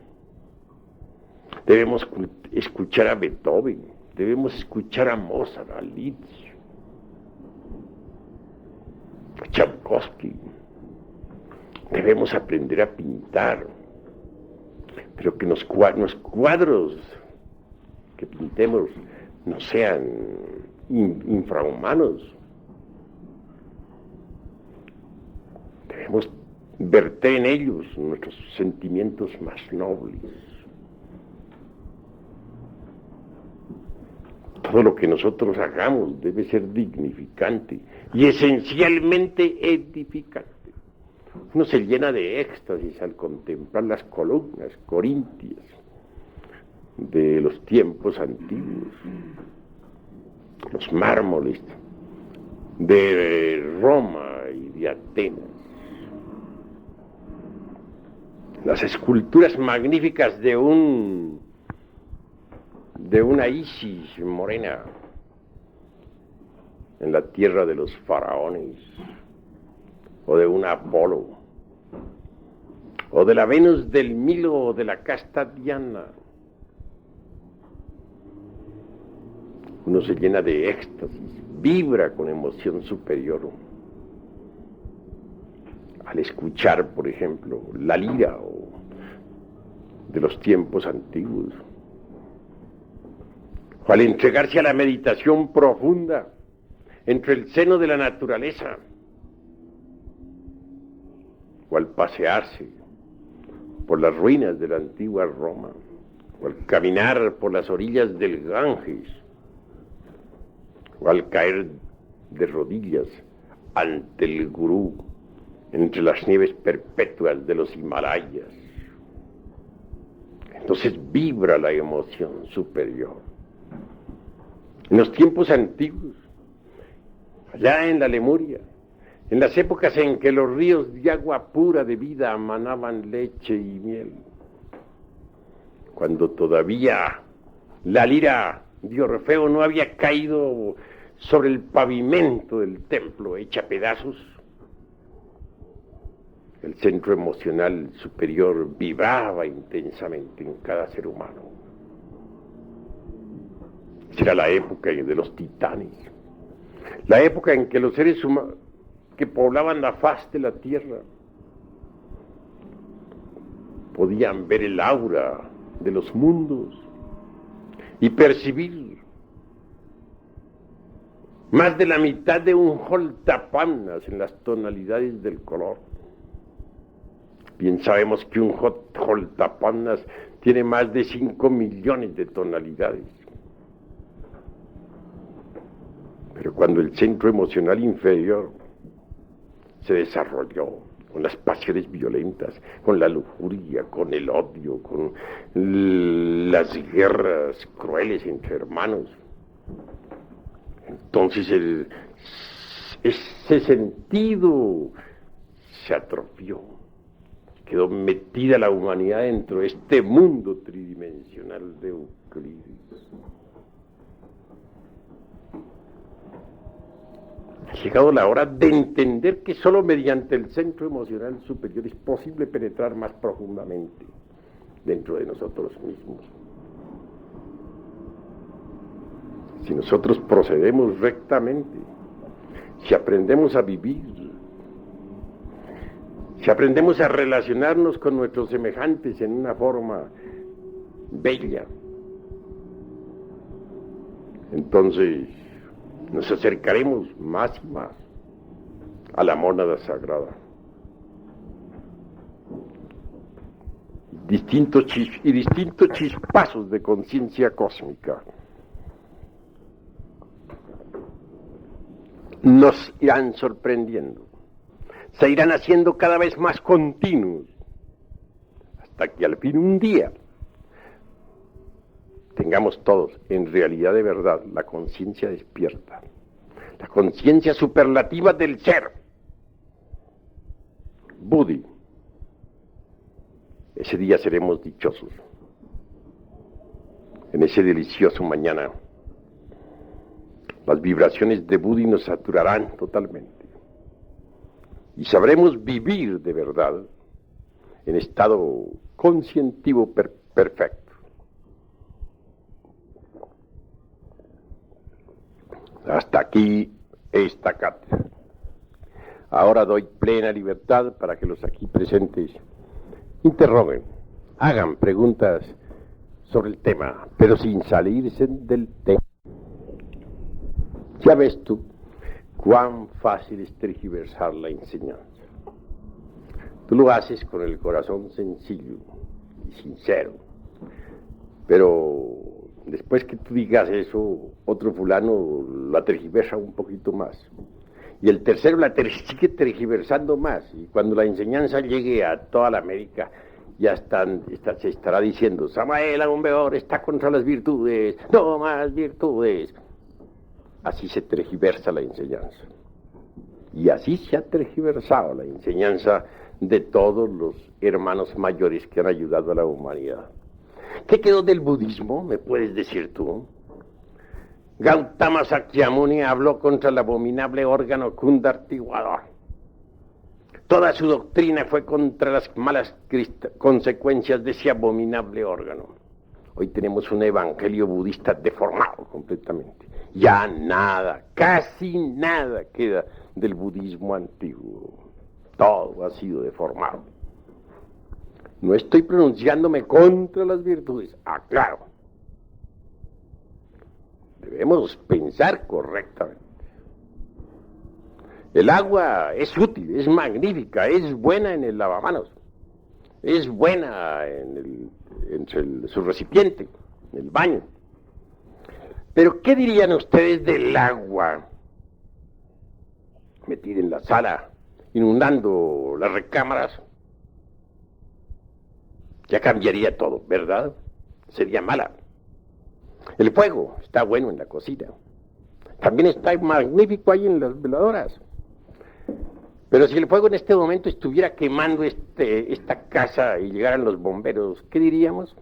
Speaker 2: Debemos escuchar a Beethoven, debemos escuchar a Mozart, a Liszt, a Tchaikovsky. Debemos aprender a pintar, pero que los cuadros que pintemos no sean infrahumanos. Debemos verter en ellos nuestros sentimientos más nobles. Todo lo que nosotros hagamos debe ser dignificante y esencialmente edificante. Uno se llena de éxtasis al contemplar las columnas corintias de los tiempos antiguos, los mármoles de Roma y de Atenas, las esculturas magníficas de una Isis morena en la tierra de los faraones, o de una Apolo, o de la Venus del Milo, o de la casta Diana. Uno se llena de éxtasis, vibra con emoción superior al escuchar, por ejemplo, la lira de los tiempos antiguos, o al entregarse a la meditación profunda entre el seno de la naturaleza, o al pasearse por las ruinas de la antigua Roma, o al caminar por las orillas del Ganges, o al caer de rodillas ante el gurú entre las nieves perpetuas de los Himalayas. Entonces vibra la emoción superior. En los tiempos antiguos, allá en la Lemuria, en las épocas en que los ríos de agua pura de vida emanaban leche y miel, cuando todavía la lira de Orfeo no había caído sobre el pavimento del templo hecha pedazos, el centro emocional superior vibraba intensamente en cada ser humano. Será la época de los titanes, la época en que los seres humanos que poblaban la faz de la tierra podían ver el aura de los mundos y percibir más de la mitad de un joltapannas en las tonalidades del color. Bien sabemos que un joltapannas tiene más de 5 millones de tonalidades. Pero cuando el centro emocional inferior se desarrolló con las pasiones violentas, con la lujuria, con el odio, con las guerras crueles entre hermanos, entonces ese sentido se atrofió, quedó metida la humanidad dentro de este mundo tridimensional de Euclides. Ha llegado la hora de entender que solo mediante el centro emocional superior es posible penetrar más profundamente dentro de nosotros mismos. Si nosotros procedemos rectamente, si aprendemos a vivir, si aprendemos a relacionarnos con nuestros semejantes en una forma bella, entonces nos acercaremos más y más a la mónada sagrada. Distintos chispazos de conciencia cósmica nos irán sorprendiendo, se irán haciendo cada vez más continuos, hasta que al fin un día tengamos todos, en realidad de verdad, la conciencia despierta, la conciencia superlativa del ser, Budi. Ese día seremos dichosos. En ese delicioso mañana, las vibraciones de Budi nos saturarán totalmente y sabremos vivir de verdad en estado conscientivo perfecto. Hasta aquí esta cátedra. Ahora doy plena libertad para que los aquí presentes interroguen, hagan preguntas sobre el tema, pero sin salirse del tema. Ya ves tú cuán fácil es tergiversar la enseñanza. Tú lo haces con el corazón sencillo y sincero, pero después que tú digas eso, otro fulano la tergiversa un poquito más. Y el tercero la sigue tergiversando más. Y cuando la enseñanza llegue a toda la América, ya se estará diciendo, Samael aún peor, está contra las virtudes, no más virtudes. Así se tergiversa la enseñanza. Y así se ha tergiversado la enseñanza de todos los hermanos mayores que han ayudado a la humanidad. ¿Qué quedó del budismo? ¿Me puedes decir tú? Gautama Sakyamuni habló contra el abominable órgano kundartiguador. Toda su doctrina fue contra las malas consecuencias de ese abominable órgano. Hoy tenemos un evangelio budista deformado completamente. Ya nada, casi nada queda del budismo antiguo. Todo ha sido deformado. No estoy pronunciándome contra las virtudes, aclaro. Debemos pensar correctamente. El agua es útil, es magnífica, es buena en el lavamanos, es buena en su recipiente, en el baño. Pero ¿qué dirían ustedes del agua metida en la sala, inundando las recámaras? Ya cambiaría todo, ¿verdad? Sería mala. El fuego está bueno en la cocina. También está magnífico ahí en las veladoras. Pero si el fuego en este momento estuviera quemando esta casa y llegaran los bomberos, ¿qué diríamos?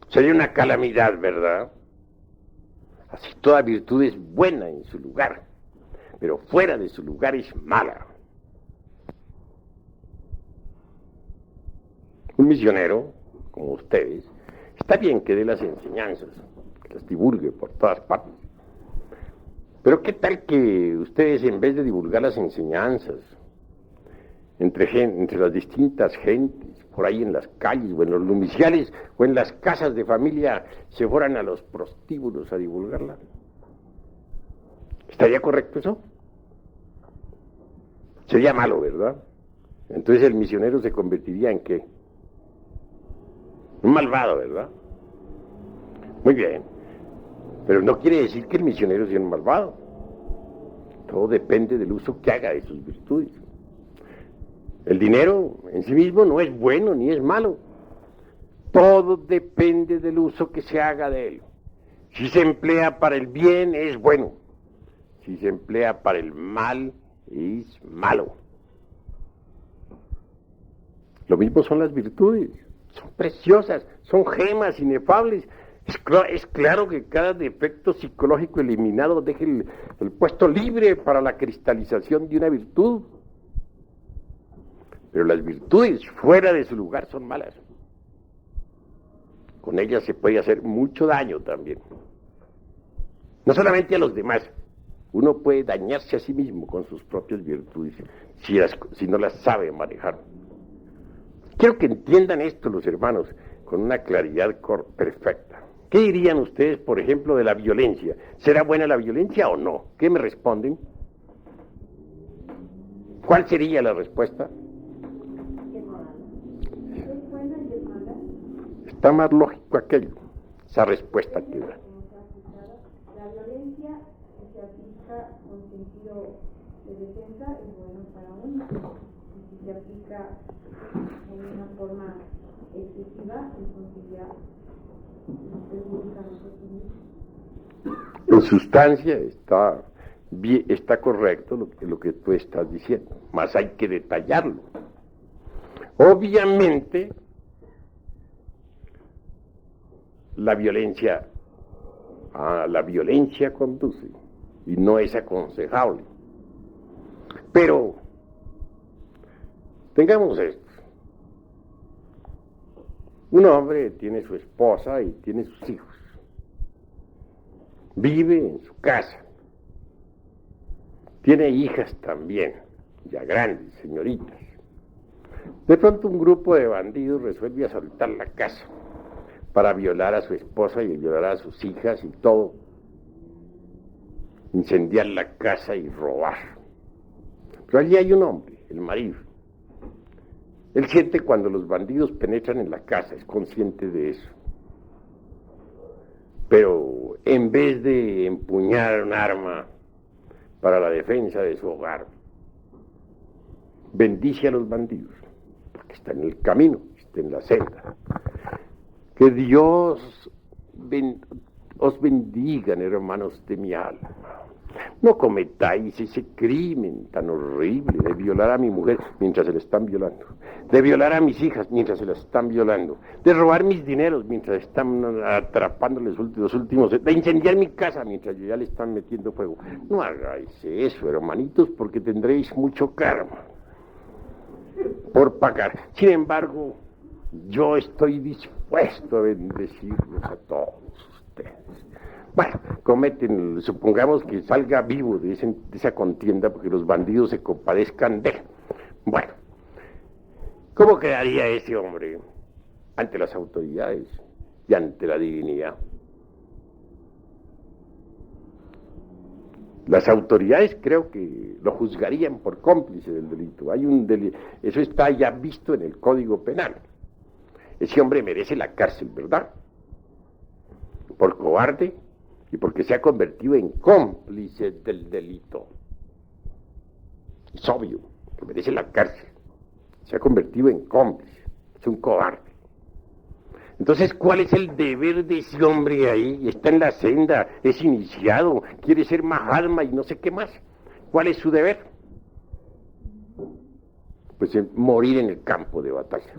Speaker 2: Sería una calamidad, ¿verdad? Así toda virtud es buena en su lugar, pero fuera de su lugar es mala. Un misionero, como ustedes, está bien que dé las enseñanzas, que las divulgue por todas partes. Pero ¿qué tal que ustedes, en vez de divulgar las enseñanzas entre las distintas gentes, por ahí en las calles, o en los lumiciales, o en las casas de familia, se fueran a los prostíbulos a divulgarla? ¿Estaría correcto eso? Sería malo, ¿verdad? Entonces el misionero se convertiría ¿en qué? Un malvado, ¿verdad? Muy bien. Pero no quiere decir que el misionero sea un malvado. Todo depende del uso que haga de sus virtudes. El dinero en sí mismo no es bueno ni es malo. Todo depende del uso que se haga de él. Si se emplea para el bien, es bueno. Si se emplea para el mal, es malo. Lo mismo son las virtudes. Son preciosas, son gemas inefables. Es claro que cada defecto psicológico eliminado deja el puesto libre para la cristalización de una virtud. Pero las virtudes fuera de su lugar son malas. Con ellas se puede hacer mucho daño también. No solamente a los demás. Uno puede dañarse a sí mismo con sus propias virtudes si no las sabe manejar. Quiero que entiendan esto los hermanos con una claridad perfecta. ¿Qué dirían ustedes, por ejemplo, de la violencia? ¿Será buena la violencia o no? ¿Qué me responden? ¿Cuál sería la respuesta? Está más lógico aquello, esa respuesta que da.
Speaker 3: La violencia, si se aplica con sentido de defensa, es bueno para uno. Y si se aplica en una forma excesiva, entonces ya nos perjudica a nosotros mismos.
Speaker 2: En sustancia está correcto lo que tú estás diciendo, más hay que detallarlo. Obviamente, la violencia conduce y no es aconsejable. Pero tengamos esto. Un hombre tiene su esposa y tiene sus hijos. Vive en su casa. Tiene hijas también, ya grandes, señoritas. De pronto un grupo de bandidos resuelve asaltar la casa para violar a su esposa y violar a sus hijas y todo. Incendiar la casa y robar. Pero allí hay un hombre, el marido. Él siente cuando los bandidos penetran en la casa, es consciente de eso. Pero en vez de empuñar un arma para la defensa de su hogar, bendice a los bandidos, porque está en el camino, está en la senda. Que Dios os bendiga, hermanos de mi alma. No cometáis ese crimen tan horrible de violar a mi mujer mientras se la están violando, de violar a mis hijas mientras se las están violando, de robar mis dineros mientras están atrapándoles los últimos, de incendiar mi casa mientras ya le están metiendo fuego. No hagáis eso, hermanitos, porque tendréis mucho karma por pagar. Sin embargo, yo estoy dispuesto a bendecirlos a todos ustedes. Bueno, supongamos que salga vivo de esa contienda porque los bandidos se compadezcan de él. Bueno, ¿cómo quedaría ese hombre ante las autoridades y ante la divinidad? Las autoridades creo que lo juzgarían por cómplice del delito. Eso está ya visto en el Código Penal. Ese hombre merece la cárcel, ¿verdad? Por cobarde y porque se ha convertido en cómplice del delito. Es obvio que merece la cárcel. Se ha convertido en cómplice. Es un cobarde. Entonces, ¿cuál es el deber de ese hombre ahí? Está en la senda, es iniciado, quiere ser Mahatma y no sé qué más. ¿Cuál es su deber? Pues morir en el campo de batalla,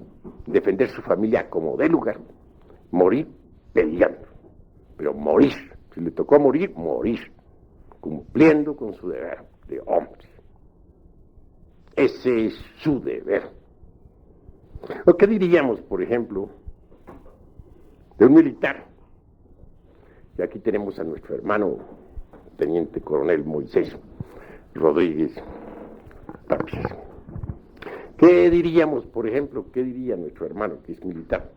Speaker 2: defender su familia como de lugar, morir peleando, pero morir, si le tocó morir, morir, cumpliendo con su deber de hombre. Ese es su deber. ¿O qué diríamos, por ejemplo, de un militar? Y aquí tenemos a nuestro hermano, teniente coronel Moisés Rodríguez Tapias. ¿Qué diríamos, por ejemplo, qué diría nuestro hermano que es militar?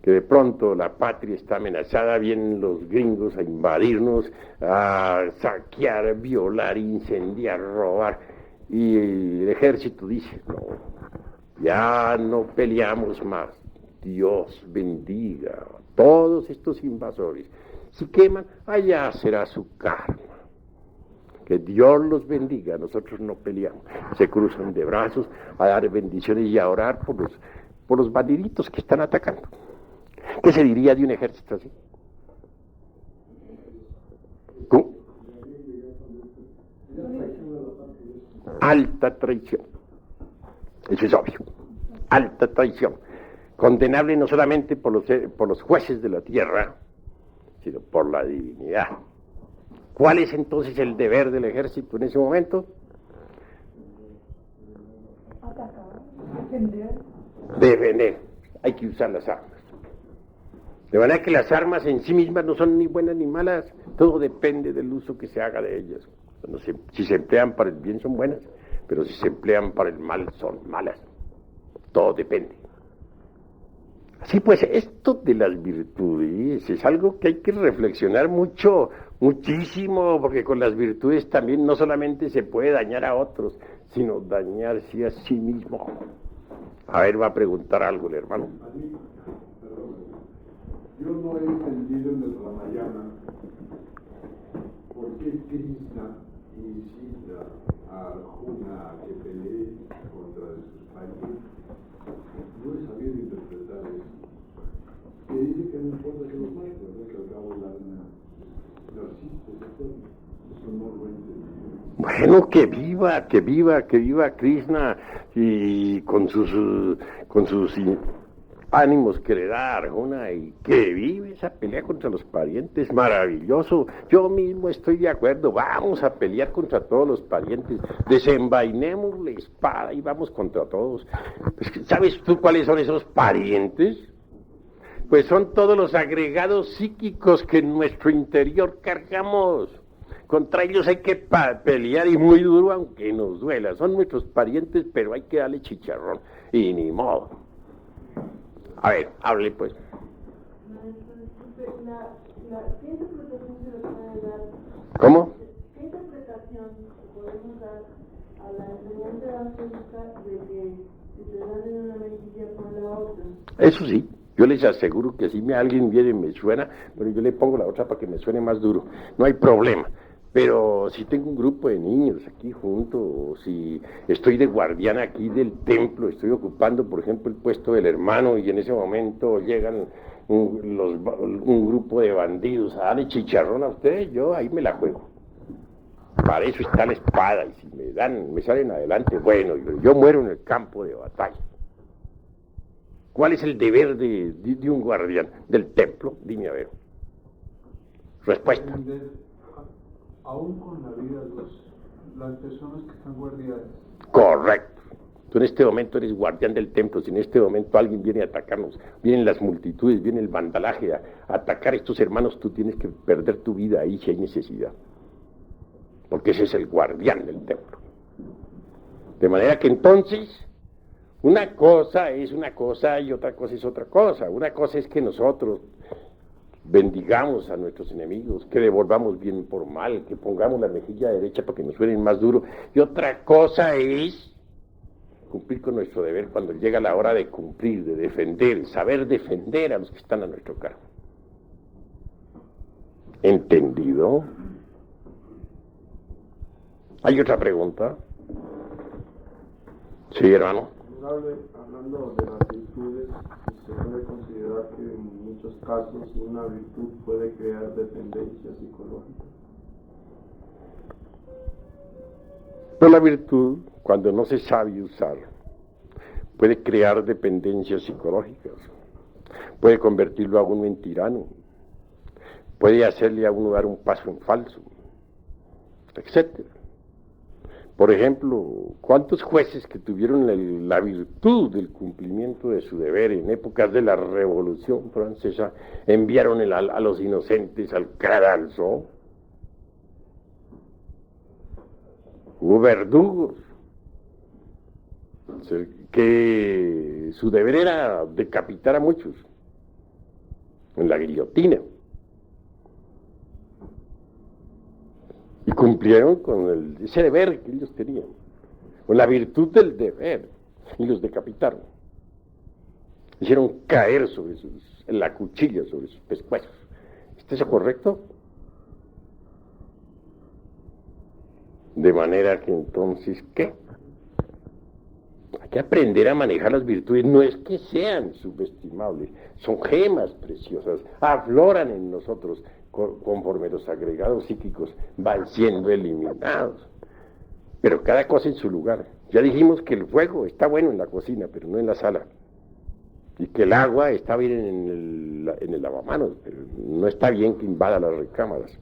Speaker 2: Que de pronto la patria está amenazada, vienen los gringos a invadirnos, a saquear, violar, incendiar, robar, y el ejército dice, no, ya no peleamos más, Dios bendiga a todos estos invasores, si queman, allá será su karma. Que Dios los bendiga, nosotros no peleamos. Se cruzan de brazos a dar bendiciones y a orar por los bandiditos que están atacando. ¿Qué se diría de un ejército así? ¿Cómo? Alta traición. Eso es obvio. Alta traición. Condenable no solamente por los jueces de la tierra, sino por la divinidad. ¿Cuál es entonces el deber del ejército en ese momento? Defender. Hay que usar las armas. De manera que las armas en sí mismas no son ni buenas ni malas, todo depende del uso que se haga de ellas. Si se emplean para el bien son buenas, pero si se emplean para el mal son malas. Todo depende. Así pues, esto de las virtudes es algo que hay que reflexionar muchísimo, porque con las virtudes también no solamente se puede dañar a otros, sino dañarse a sí mismo. A ver, va a preguntar algo el hermano.
Speaker 4: Yo no he entendido en el Ramayana por qué Krishna incita a Arjuna a que pelee contra sus parientes. No he sabido interpretar eso. Que dice que no importa que los maten, ¿verdad? Que al cabo el alma persiste, eso no lo he entendido.
Speaker 2: Bueno, que viva Krishna y con sus ánimos que le da a Arjuna y que vive esa pelea contra los parientes, maravilloso. Yo mismo estoy de acuerdo, vamos a pelear contra todos los parientes, desenvainemos la espada y vamos contra todos. ¿Sabes tú cuáles son esos parientes? Pues son todos los agregados psíquicos que en nuestro interior cargamos. Contra ellos hay que pelear y muy duro aunque nos duela. Son nuestros parientes, pero hay que darle chicharrón y ni modo. A ver, hable pues.
Speaker 3: ¿Qué interpretación se le puede dar?
Speaker 2: ¿Cómo?
Speaker 3: ¿Qué interpretación podemos dar a la enseñanza astrológica de que si se dan en una mejilla con la otra?
Speaker 2: Eso sí, yo les aseguro que si alguien viene y me suena, pero yo le pongo la otra para que me suene más duro. No hay problema. Pero si tengo un grupo de niños aquí juntos, o si estoy de guardián aquí del templo, estoy ocupando, por ejemplo, el puesto del hermano y en ese momento llegan un grupo de bandidos a darle chicharrón a ustedes, yo ahí me la juego. Para eso está la espada y si me salen adelante, bueno, yo muero en el campo de batalla. ¿Cuál es el deber de un guardián del templo? Dime a ver. Respuesta.
Speaker 4: Aún con la vida de las personas que están guardiadas.
Speaker 2: Correcto. Tú en este momento eres guardián del templo. Si en este momento alguien viene a atacarnos, vienen las multitudes, viene el vandalaje a atacar a estos hermanos, tú tienes que perder tu vida ahí si hay necesidad. Porque ese es el guardián del templo. De manera que entonces, una cosa es una cosa y otra cosa es otra cosa. Una cosa es que nosotros bendigamos a nuestros enemigos, que devolvamos bien por mal, que pongamos la mejilla derecha para que nos suenen más duro. Y otra cosa es cumplir con nuestro deber cuando llega la hora de cumplir, de defender, saber defender a los que están a nuestro cargo. ¿Entendido? ¿Hay otra pregunta? Sí, hermano.
Speaker 5: Hablando de las virtudes, se puede considerar que en muchos casos una virtud puede crear dependencia psicológica.
Speaker 2: Pero la virtud, cuando no se sabe usar, puede crear dependencias psicológicas, puede convertirlo a uno en tirano, puede hacerle a uno dar un paso en falso, etc. Por ejemplo, ¿cuántos jueces que tuvieron la virtud del cumplimiento de su deber en épocas de la Revolución Francesa enviaron a los inocentes al cadalso? Hubo verdugos que su deber era decapitar a muchos en la guillotina. Y cumplieron con ese deber que ellos tenían, con la virtud del deber, y los decapitaron. Hicieron caer en la cuchilla sobre sus pescuezos. ¿Está eso correcto? De manera que entonces, ¿qué? Hay que aprender a manejar las virtudes, no es que sean subestimables, son gemas preciosas, afloran en nosotros conforme los agregados psíquicos van siendo eliminados. Pero cada cosa en su lugar. Ya dijimos que el fuego está bueno en la cocina, pero no en la sala. Y que el agua está bien en el lavamanos, pero no está bien que invada las recámaras.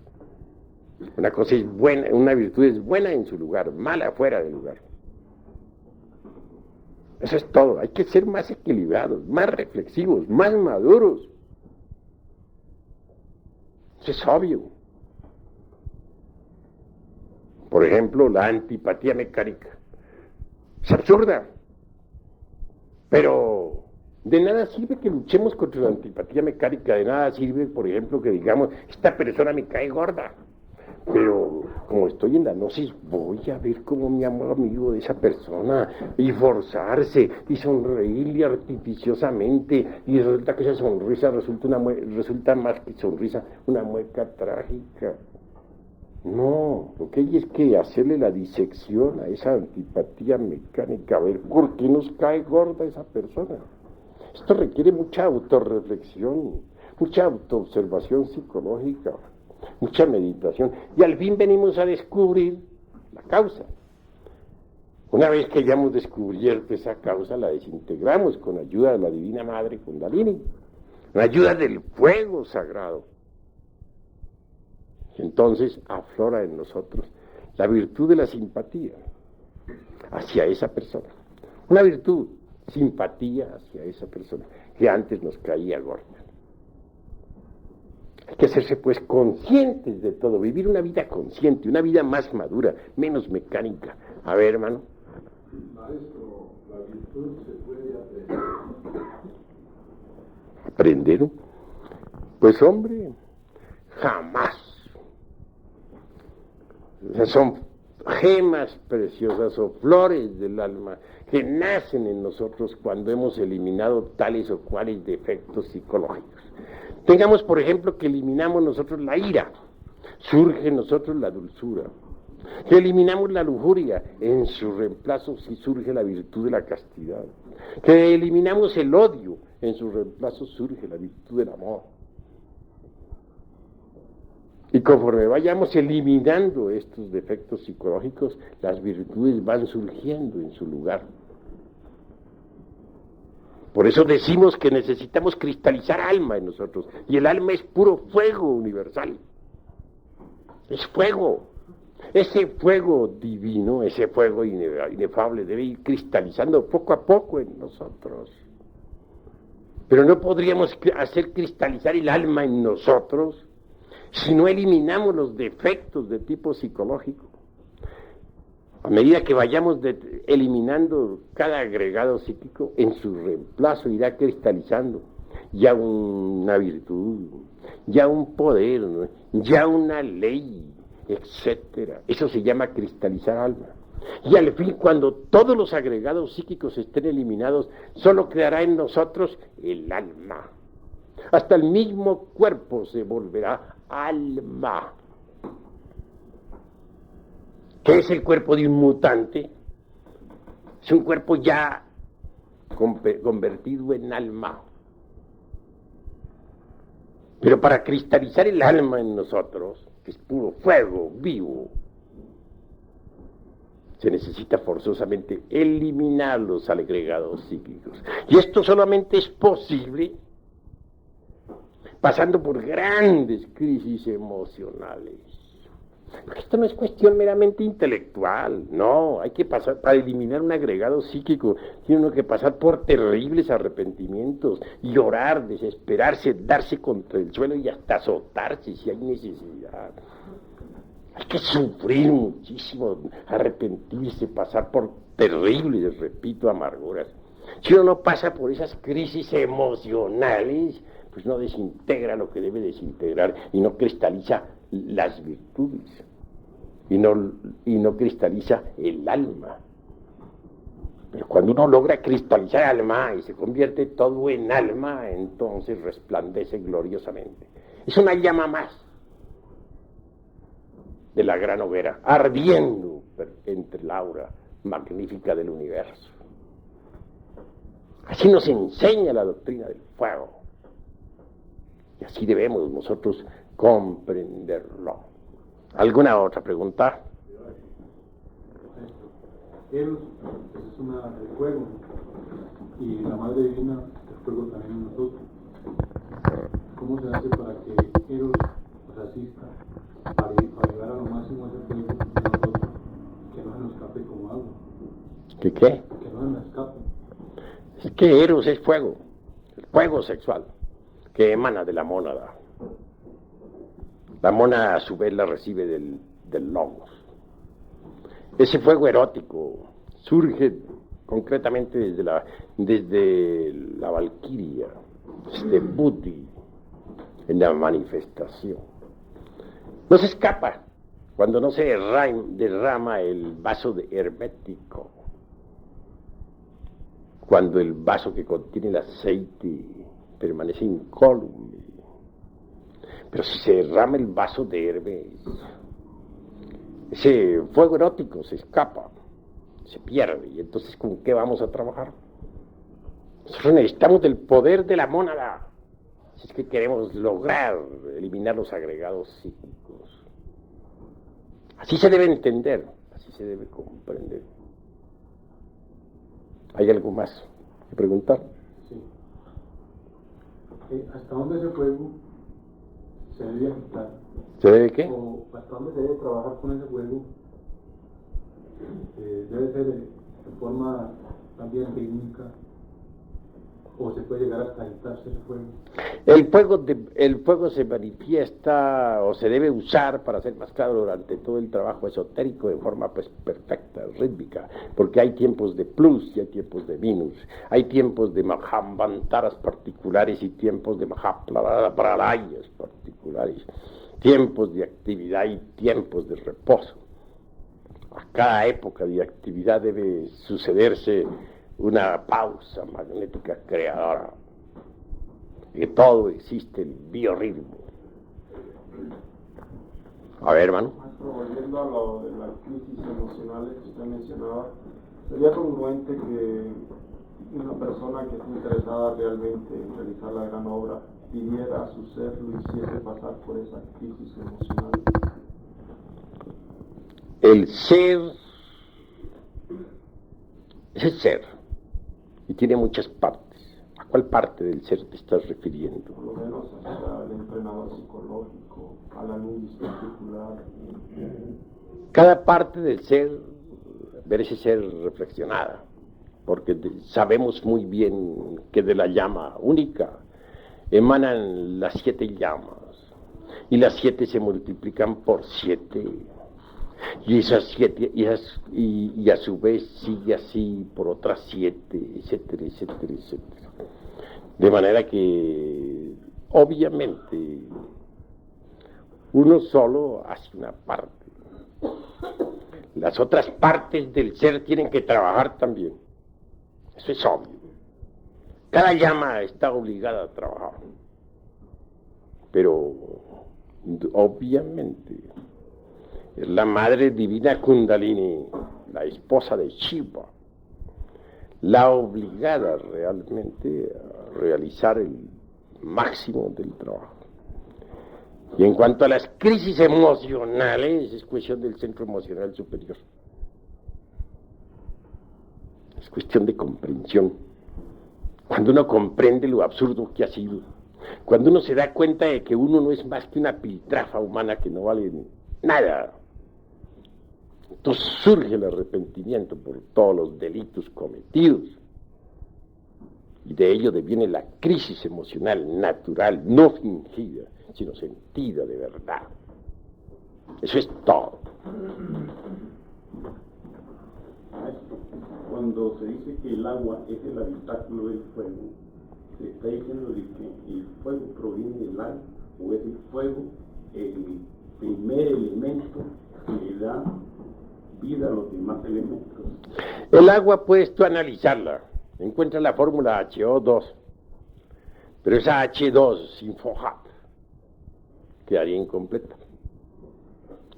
Speaker 2: Una cosa es buena, una virtud es buena en su lugar, mala fuera del lugar. Eso es todo. Hay que ser más equilibrados, más reflexivos, más maduros. Eso es obvio. Por ejemplo, la antipatía mecánica. Es absurda. Pero de nada sirve que luchemos contra la antipatía mecánica. De nada sirve, por ejemplo, que digamos, esta persona me cae gorda. Pero como estoy en la gnosis, voy a ver cómo me amo amigo de esa persona y forzarse y sonreírle artificiosamente, y resulta que esa sonrisa resulta más que sonrisa una mueca trágica. No, lo que hay es que hacerle la disección a esa antipatía mecánica, a ver por qué nos cae gorda esa persona. Esto requiere mucha autorreflexión, mucha autoobservación psicológica, mucha meditación, y al fin venimos a descubrir la causa. Una vez que hayamos descubierto esa causa, la desintegramos con ayuda de la Divina Madre Kundalini, con ayuda del fuego sagrado. Y entonces aflora en nosotros la virtud de la simpatía hacia esa persona. Una virtud, simpatía hacia esa persona que antes nos caía gorda. Hay que hacerse pues conscientes de todo, vivir una vida consciente, una vida más madura, menos mecánica. A ver, hermano.
Speaker 4: Maestro, la virtud se puede aprender.
Speaker 2: ¿Aprender? Pues hombre, jamás. Son gemas preciosas o flores del alma que nacen en nosotros cuando hemos eliminado tales o cuales defectos psicológicos. Tengamos, por ejemplo, que eliminamos nosotros la ira, surge en nosotros la dulzura. Que eliminamos la lujuria, en su reemplazo sí surge la virtud de la castidad. Que eliminamos el odio, en su reemplazo surge la virtud del amor. Y conforme vayamos eliminando estos defectos psicológicos, las virtudes van surgiendo en su lugar. Por eso decimos que necesitamos cristalizar alma en nosotros, y el alma es puro fuego universal. Es fuego. Ese fuego divino, ese fuego inefable debe ir cristalizando poco a poco en nosotros. Pero no podríamos hacer cristalizar el alma en nosotros si no eliminamos los defectos de tipo psicológico. A medida que vayamos eliminando cada agregado psíquico, en su reemplazo irá cristalizando. ya una virtud, ya un poder, ¿no? Ya una ley, etcétera. Eso se llama cristalizar alma. Y al fin, cuando todos los agregados psíquicos estén eliminados, solo quedará en nosotros el alma. Hasta el mismo cuerpo se volverá alma. ¿Qué es el cuerpo de un mutante? Es un cuerpo ya convertido en alma. Pero para cristalizar el alma en nosotros, que es puro fuego vivo, se necesita forzosamente eliminar los agregados psíquicos. Y esto solamente es posible pasando por grandes crisis emocionales. Porque esto no es cuestión meramente intelectual, no, hay que pasar, para eliminar un agregado psíquico, tiene uno que pasar por terribles arrepentimientos, llorar, desesperarse, darse contra el suelo y hasta azotarse si hay necesidad. Hay que sufrir muchísimo, arrepentirse, pasar por terribles, repito, amarguras. Si uno no pasa por esas crisis emocionales, pues no desintegra lo que debe desintegrar y no cristaliza las virtudes y no cristaliza el alma. Pero cuando uno logra cristalizar el alma y se convierte todo en alma, entonces resplandece gloriosamente. Es una llama más de la gran hoguera, ardiendo entre la aura magnífica del universo. Así nos enseña la doctrina del fuego. Y así debemos nosotros comprenderlo. ¿Alguna otra pregunta?
Speaker 6: Eros es el fuego, y la Madre Divina es fuego también en nosotros. ¿Cómo se hace para que Eros nos asista para llegar a lo máximo de ese fuego en nosotros, que no se nos escape como agua?
Speaker 2: ¿Qué?
Speaker 6: Que no se nos escape.
Speaker 2: Es que Eros es fuego, el fuego sexual, que emana de la mónada. La mónada a su vez la recibe del logos. Ese fuego erótico surge concretamente desde la valquiria, desde Buddhi, en la manifestación. No se escapa cuando no se derrama el vaso hermético, cuando el vaso que contiene el aceite permanece incólume. Pero si se derrama el vaso de Hermes, ese fuego erótico se escapa, se pierde, y entonces ¿con qué vamos a trabajar? Nosotros necesitamos del poder de la mónada, si es que queremos lograr eliminar los agregados psíquicos. Así se debe entender, así se debe comprender. ¿Hay algo más que preguntar?
Speaker 6: Sí. ¿Hasta dónde ese fuego se debe agitar?
Speaker 2: ¿Se debe qué?
Speaker 6: ¿O hasta dónde se debe trabajar con ese fuego? ¿Debe ser de forma también rítmica? ¿O se puede llegar hasta agitarse ese fuego?
Speaker 2: El fuego se manifiesta o se debe usar, para ser más claro, durante todo el trabajo esotérico de forma pues perfecta, rítmica, porque hay tiempos de plus y hay tiempos de minus, hay tiempos de mahambantaras particulares y tiempos de mahapralayas particulares, tiempos de actividad y tiempos de reposo. A cada época de actividad debe sucederse una pausa magnética creadora. Que todo existe el biorritmo. A ver, hermano.
Speaker 5: Volviendo a lo de las crisis emocionales que usted mencionaba, sería congruente que una persona que esté interesada realmente en realizar la gran obra pidiera a su ser, lo hiciese pasar por esa crisis emocional.
Speaker 2: El ser es el ser y tiene muchas partes. ¿A cuál parte del ser te estás refiriendo?
Speaker 5: Por lo menos hacia el entrenador psicológico, a la luz particular.
Speaker 2: Cada parte del ser merece ser reflexionada, porque sabemos muy bien que de la llama única emanan las 7 llamas, y las 7 se multiplican por 7, y esas 7, y a su vez sigue así por otras 7, etcétera, etcétera, etcétera. De manera que, obviamente, uno solo hace una parte. Las otras partes del ser tienen que trabajar también. Eso es obvio. Cada llama está obligada a trabajar. Pero, obviamente, es la Madre Divina Kundalini, la esposa de Shiva, la obligada realmente a realizar el máximo del trabajo. Y en cuanto a las crisis emocionales, es cuestión del centro emocional superior. Es cuestión de comprensión. Cuando uno comprende lo absurdo que ha sido, cuando uno se da cuenta de que uno no es más que una piltrafa humana que no vale nada, entonces surge el arrepentimiento por todos los delitos cometidos. Y de ello deviene la crisis emocional natural, no fingida, sino sentida de verdad. Eso es todo.
Speaker 7: Cuando se dice que el agua es el habitáculo del fuego, se está diciendo de que el fuego proviene del agua, o es el fuego el primer elemento que le da vida a los demás elementos.
Speaker 2: El agua puedes tú analizarla. Encuentras la fórmula HO2, pero esa H2 sin FOHAT quedaría incompleta.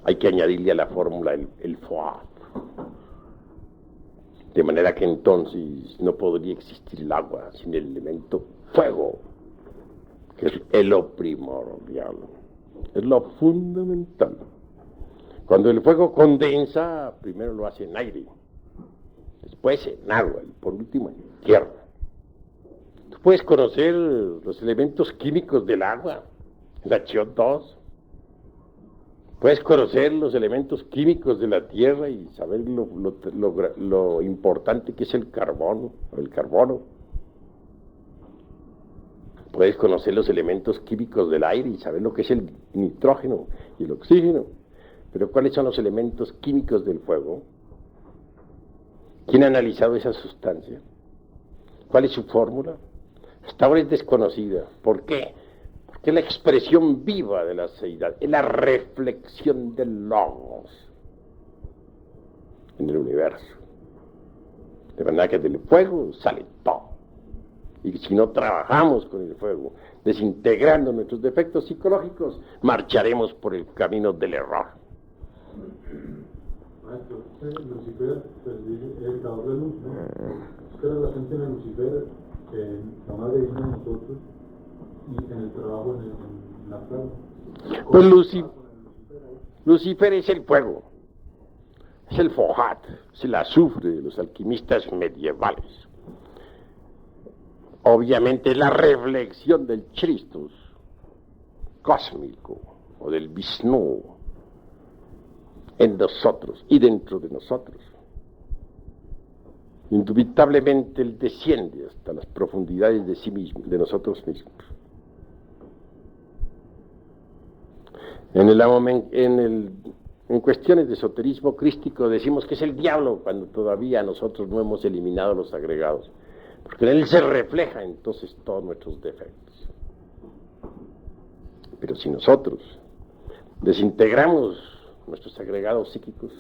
Speaker 2: Hay que añadirle a la fórmula el FOHAT. De manera que entonces no podría existir el agua sin el elemento fuego, que es lo primordial, es lo fundamental. Cuando el fuego condensa, primero lo hace en aire, después en agua y por último en tierra. Tú puedes conocer los elementos químicos del agua, el HO2. Puedes conocer los elementos químicos de la tierra y saber lo importante que es el carbono. Puedes conocer los elementos químicos del aire y saber lo que es el nitrógeno y el oxígeno. Pero ¿cuáles son los elementos químicos del fuego? ¿Quién ha analizado esa sustancia? ¿Cuál es su fórmula? Hasta ahora es desconocida. ¿Por qué? Porque es la expresión viva de la seidad, es la reflexión del logos en el universo. De manera que del fuego sale todo. Y si no trabajamos con el fuego, desintegrando nuestros defectos psicológicos, marcharemos por el camino del error.
Speaker 6: Maestro, Lucifer pues, es el dador de luz, ¿no? ¿Qué relación tiene Lucifer en la Madre Divina de nosotros y en el trabajo en la planta?
Speaker 2: Pues Lucifer es el fuego, es el FOHAT, es el azufre de los alquimistas medievales. Obviamente es la reflexión del Christus cósmico o del Vishnu en nosotros y dentro de nosotros. Indubitablemente él desciende hasta las profundidades de sí mismo, de nosotros mismos. En cuestiones de esoterismo crístico decimos que es el diablo cuando todavía nosotros no hemos eliminado los agregados, porque en él se refleja entonces todos nuestros defectos. Pero si nosotros desintegramos nuestros agregados psíquicos,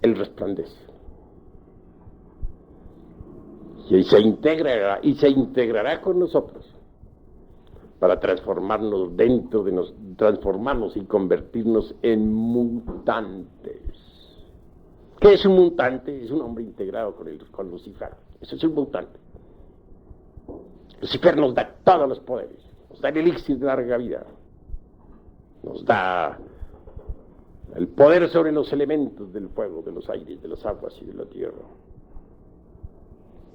Speaker 2: él resplandece. Y se integrará con nosotros para transformarnos transformarnos y convertirnos en mutantes. ¿Qué es un mutante? Es un hombre integrado con Lucifer. Eso es un mutante. Lucifer nos da todos los poderes, nos da el elixir de larga vida, nos da el poder sobre los elementos del fuego, de los aires, de las aguas y de la tierra.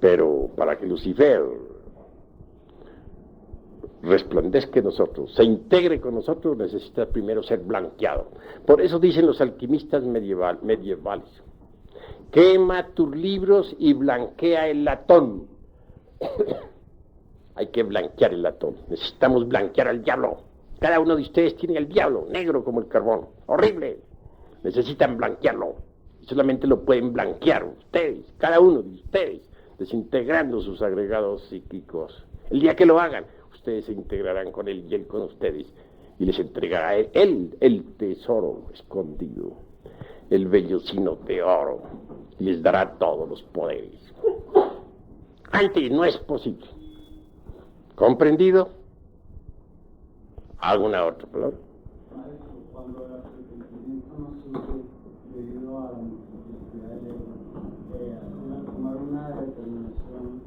Speaker 2: Pero para que Lucifer resplandezca en nosotros, se integre con nosotros, necesita primero ser blanqueado. Por eso dicen los alquimistas medievales: quema tus libros y blanquea el latón. Hay que blanquear el latón. Necesitamos blanquear al diablo. Cada uno de ustedes tiene el diablo, negro como el carbón, horrible. Necesitan blanquearlo. Y solamente lo pueden blanquear ustedes, cada uno de ustedes. desintegrando sus agregados psíquicos. El día que lo hagan, ustedes se integrarán con él y él con ustedes, y les entregará a él el tesoro escondido, el vellocino de oro, y les dará todos los poderes. Antes no es posible. ¿Comprendido? ¿Alguna otra palabra?
Speaker 5: Cuando el arrepentimiento no surge debido a la multiplicidad del ego, tomar una determinación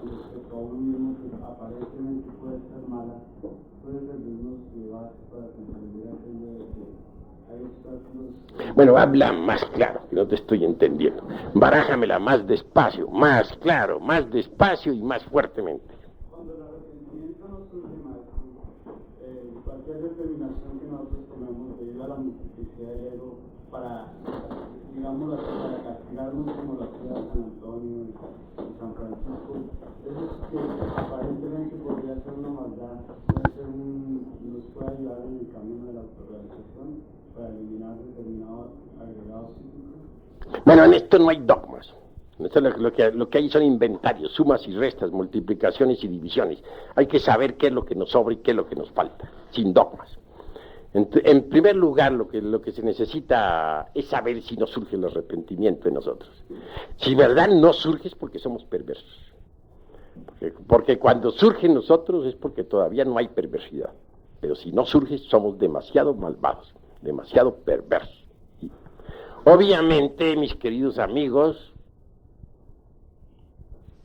Speaker 5: respecto a uno mismo que aparentemente puede ser mala, puede servirnos de base para comprender aquello de que hay obstáculos.
Speaker 2: Bueno, habla más claro, que no te estoy entendiendo. Barájamela más despacio, más claro, más despacio y más fuertemente.
Speaker 5: Cuando el arrepentimiento no surge, maestro, cualquier determinación que nosotros tomemos debido a la multiplicidad del ego para, digamos, para castigarnos como lo hacía San Antonio y San Francisco, eso que aparentemente podría ser una maldad, nos puede ayudar en el camino de la autorrealización para eliminar determinados agregados psíquicos.
Speaker 2: Bueno, en esto no hay dogmas. Esto lo que hay son inventarios, sumas y restas, multiplicaciones y divisiones. Hay que saber qué es lo que nos sobra y qué es lo que nos falta, sin dogmas. En primer lugar, lo que se necesita es saber si no surge el arrepentimiento en nosotros. Si verdad no surge es porque somos perversos. Porque cuando surge en nosotros es porque todavía no hay perversidad. Pero si no surge, somos demasiado malvados, demasiado perversos. Y, obviamente, mis queridos amigos,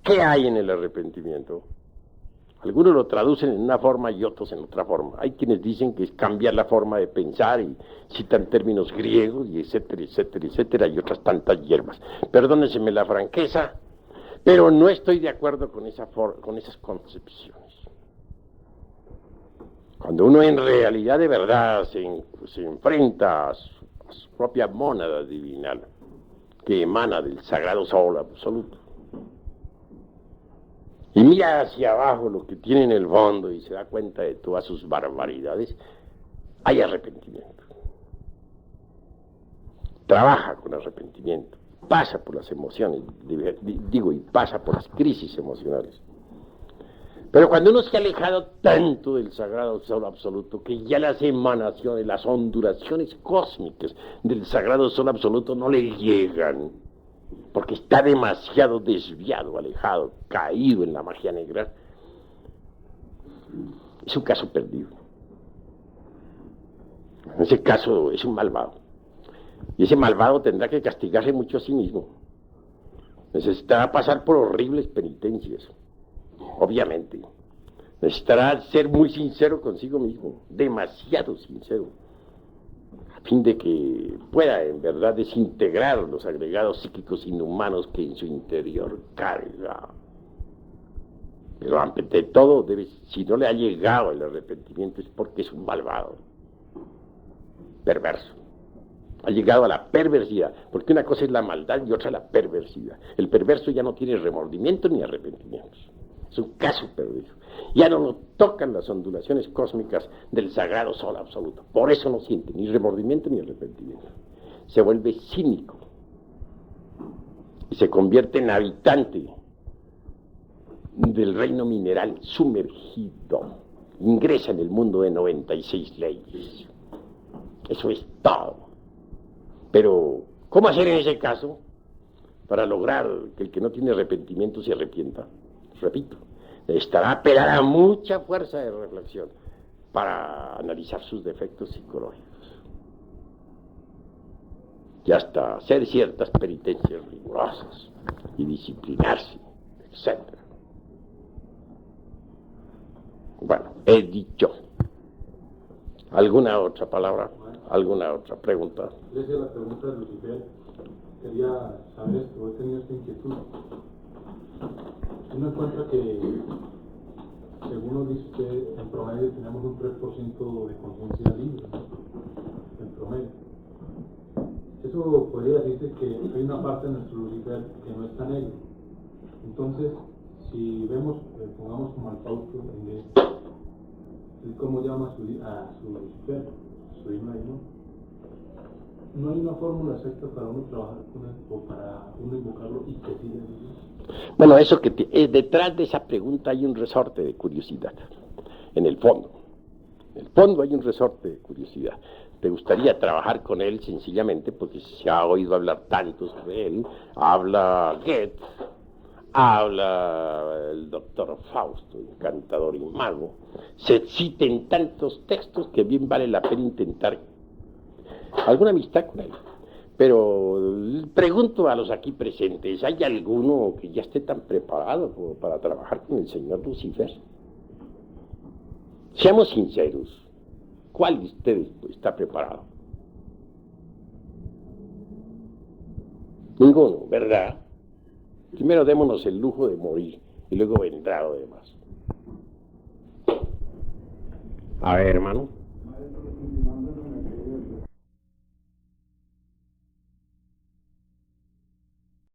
Speaker 2: ¿qué hay en el arrepentimiento? Algunos lo traducen en una forma y otros en otra forma. Hay quienes dicen que es cambiar la forma de pensar y citan términos griegos y etcétera, etcétera, etcétera, y otras tantas hierbas. Perdónenseme la franqueza, pero no estoy de acuerdo con esas concepciones. Cuando uno en realidad de verdad se enfrenta a su propia mónada divinal, que emana del sagrado sol absoluto, y mira hacia abajo lo que tiene en el fondo y se da cuenta de todas sus barbaridades, hay arrepentimiento. Trabaja con arrepentimiento, pasa por las emociones, y pasa por las crisis emocionales. Pero cuando uno se ha alejado tanto del sagrado sol absoluto, que ya las emanaciones, las ondulaciones cósmicas del sagrado sol absoluto no le llegan, porque está demasiado desviado, alejado, caído en la magia negra, es un caso perdido. En ese caso es un malvado. Y ese malvado tendrá que castigarse mucho a sí mismo. Necesitará pasar por horribles penitencias, obviamente. Necesitará ser muy sincero consigo mismo, demasiado sincero, a fin de que pueda en verdad desintegrar los agregados psíquicos inhumanos que en su interior carga. Pero ante todo, si no le ha llegado el arrepentimiento es porque es un malvado, perverso. Ha llegado a la perversidad, porque una cosa es la maldad y otra la perversidad. El perverso ya no tiene remordimiento ni arrepentimientos. Es un caso perdido. Ya no lo tocan las ondulaciones cósmicas del sagrado sol absoluto. Por eso no siente ni remordimiento ni arrepentimiento. Se vuelve cínico y se convierte en habitante del reino mineral sumergido. Ingresa en el mundo de 96 leyes. Eso es todo. Pero, ¿cómo hacer en ese caso para lograr que el que no tiene arrepentimiento se arrepienta? Repito, necesitará apelar a mucha fuerza de reflexión para analizar sus defectos psicológicos y hasta hacer ciertas penitencias rigurosas y disciplinarse, etc. Bueno, he dicho. ¿Alguna otra palabra? ¿Alguna otra pregunta?
Speaker 6: Yo decía la pregunta de Lucifer. Quería saber esto, he tenido esta inquietud. Uno encuentra que, según nos dice usted, en promedio tenemos un 3% de conciencia libre, ¿no? En promedio. Eso podría decirse que hay una parte de nuestro Lucifer que no está negro. Entonces, si vemos, pongamos como al Fausto, ¿él cómo llama a su Lucifer? Su imagen, ¿no? ¿No hay una fórmula exacta para uno trabajar con él o para uno invocarlo y que siga en Dios?
Speaker 2: Bueno, eso detrás de esa pregunta hay un resorte de curiosidad, en el fondo. En el fondo hay un resorte de curiosidad. Te gustaría trabajar con él sencillamente porque se ha oído hablar tanto sobre él. Habla Goethe, habla el doctor Fausto, encantador y mago. Se citen tantos textos que bien vale la pena intentar alguna amistad con él. Pero pregunto a los aquí presentes, ¿hay alguno que ya esté tan preparado como para trabajar con el señor Lucifer? Seamos sinceros. ¿Cuál de ustedes está preparado? Ninguno, ¿verdad? Primero démonos el lujo de morir y luego vendrá lo demás. A ver, hermano.
Speaker 4: Maestro,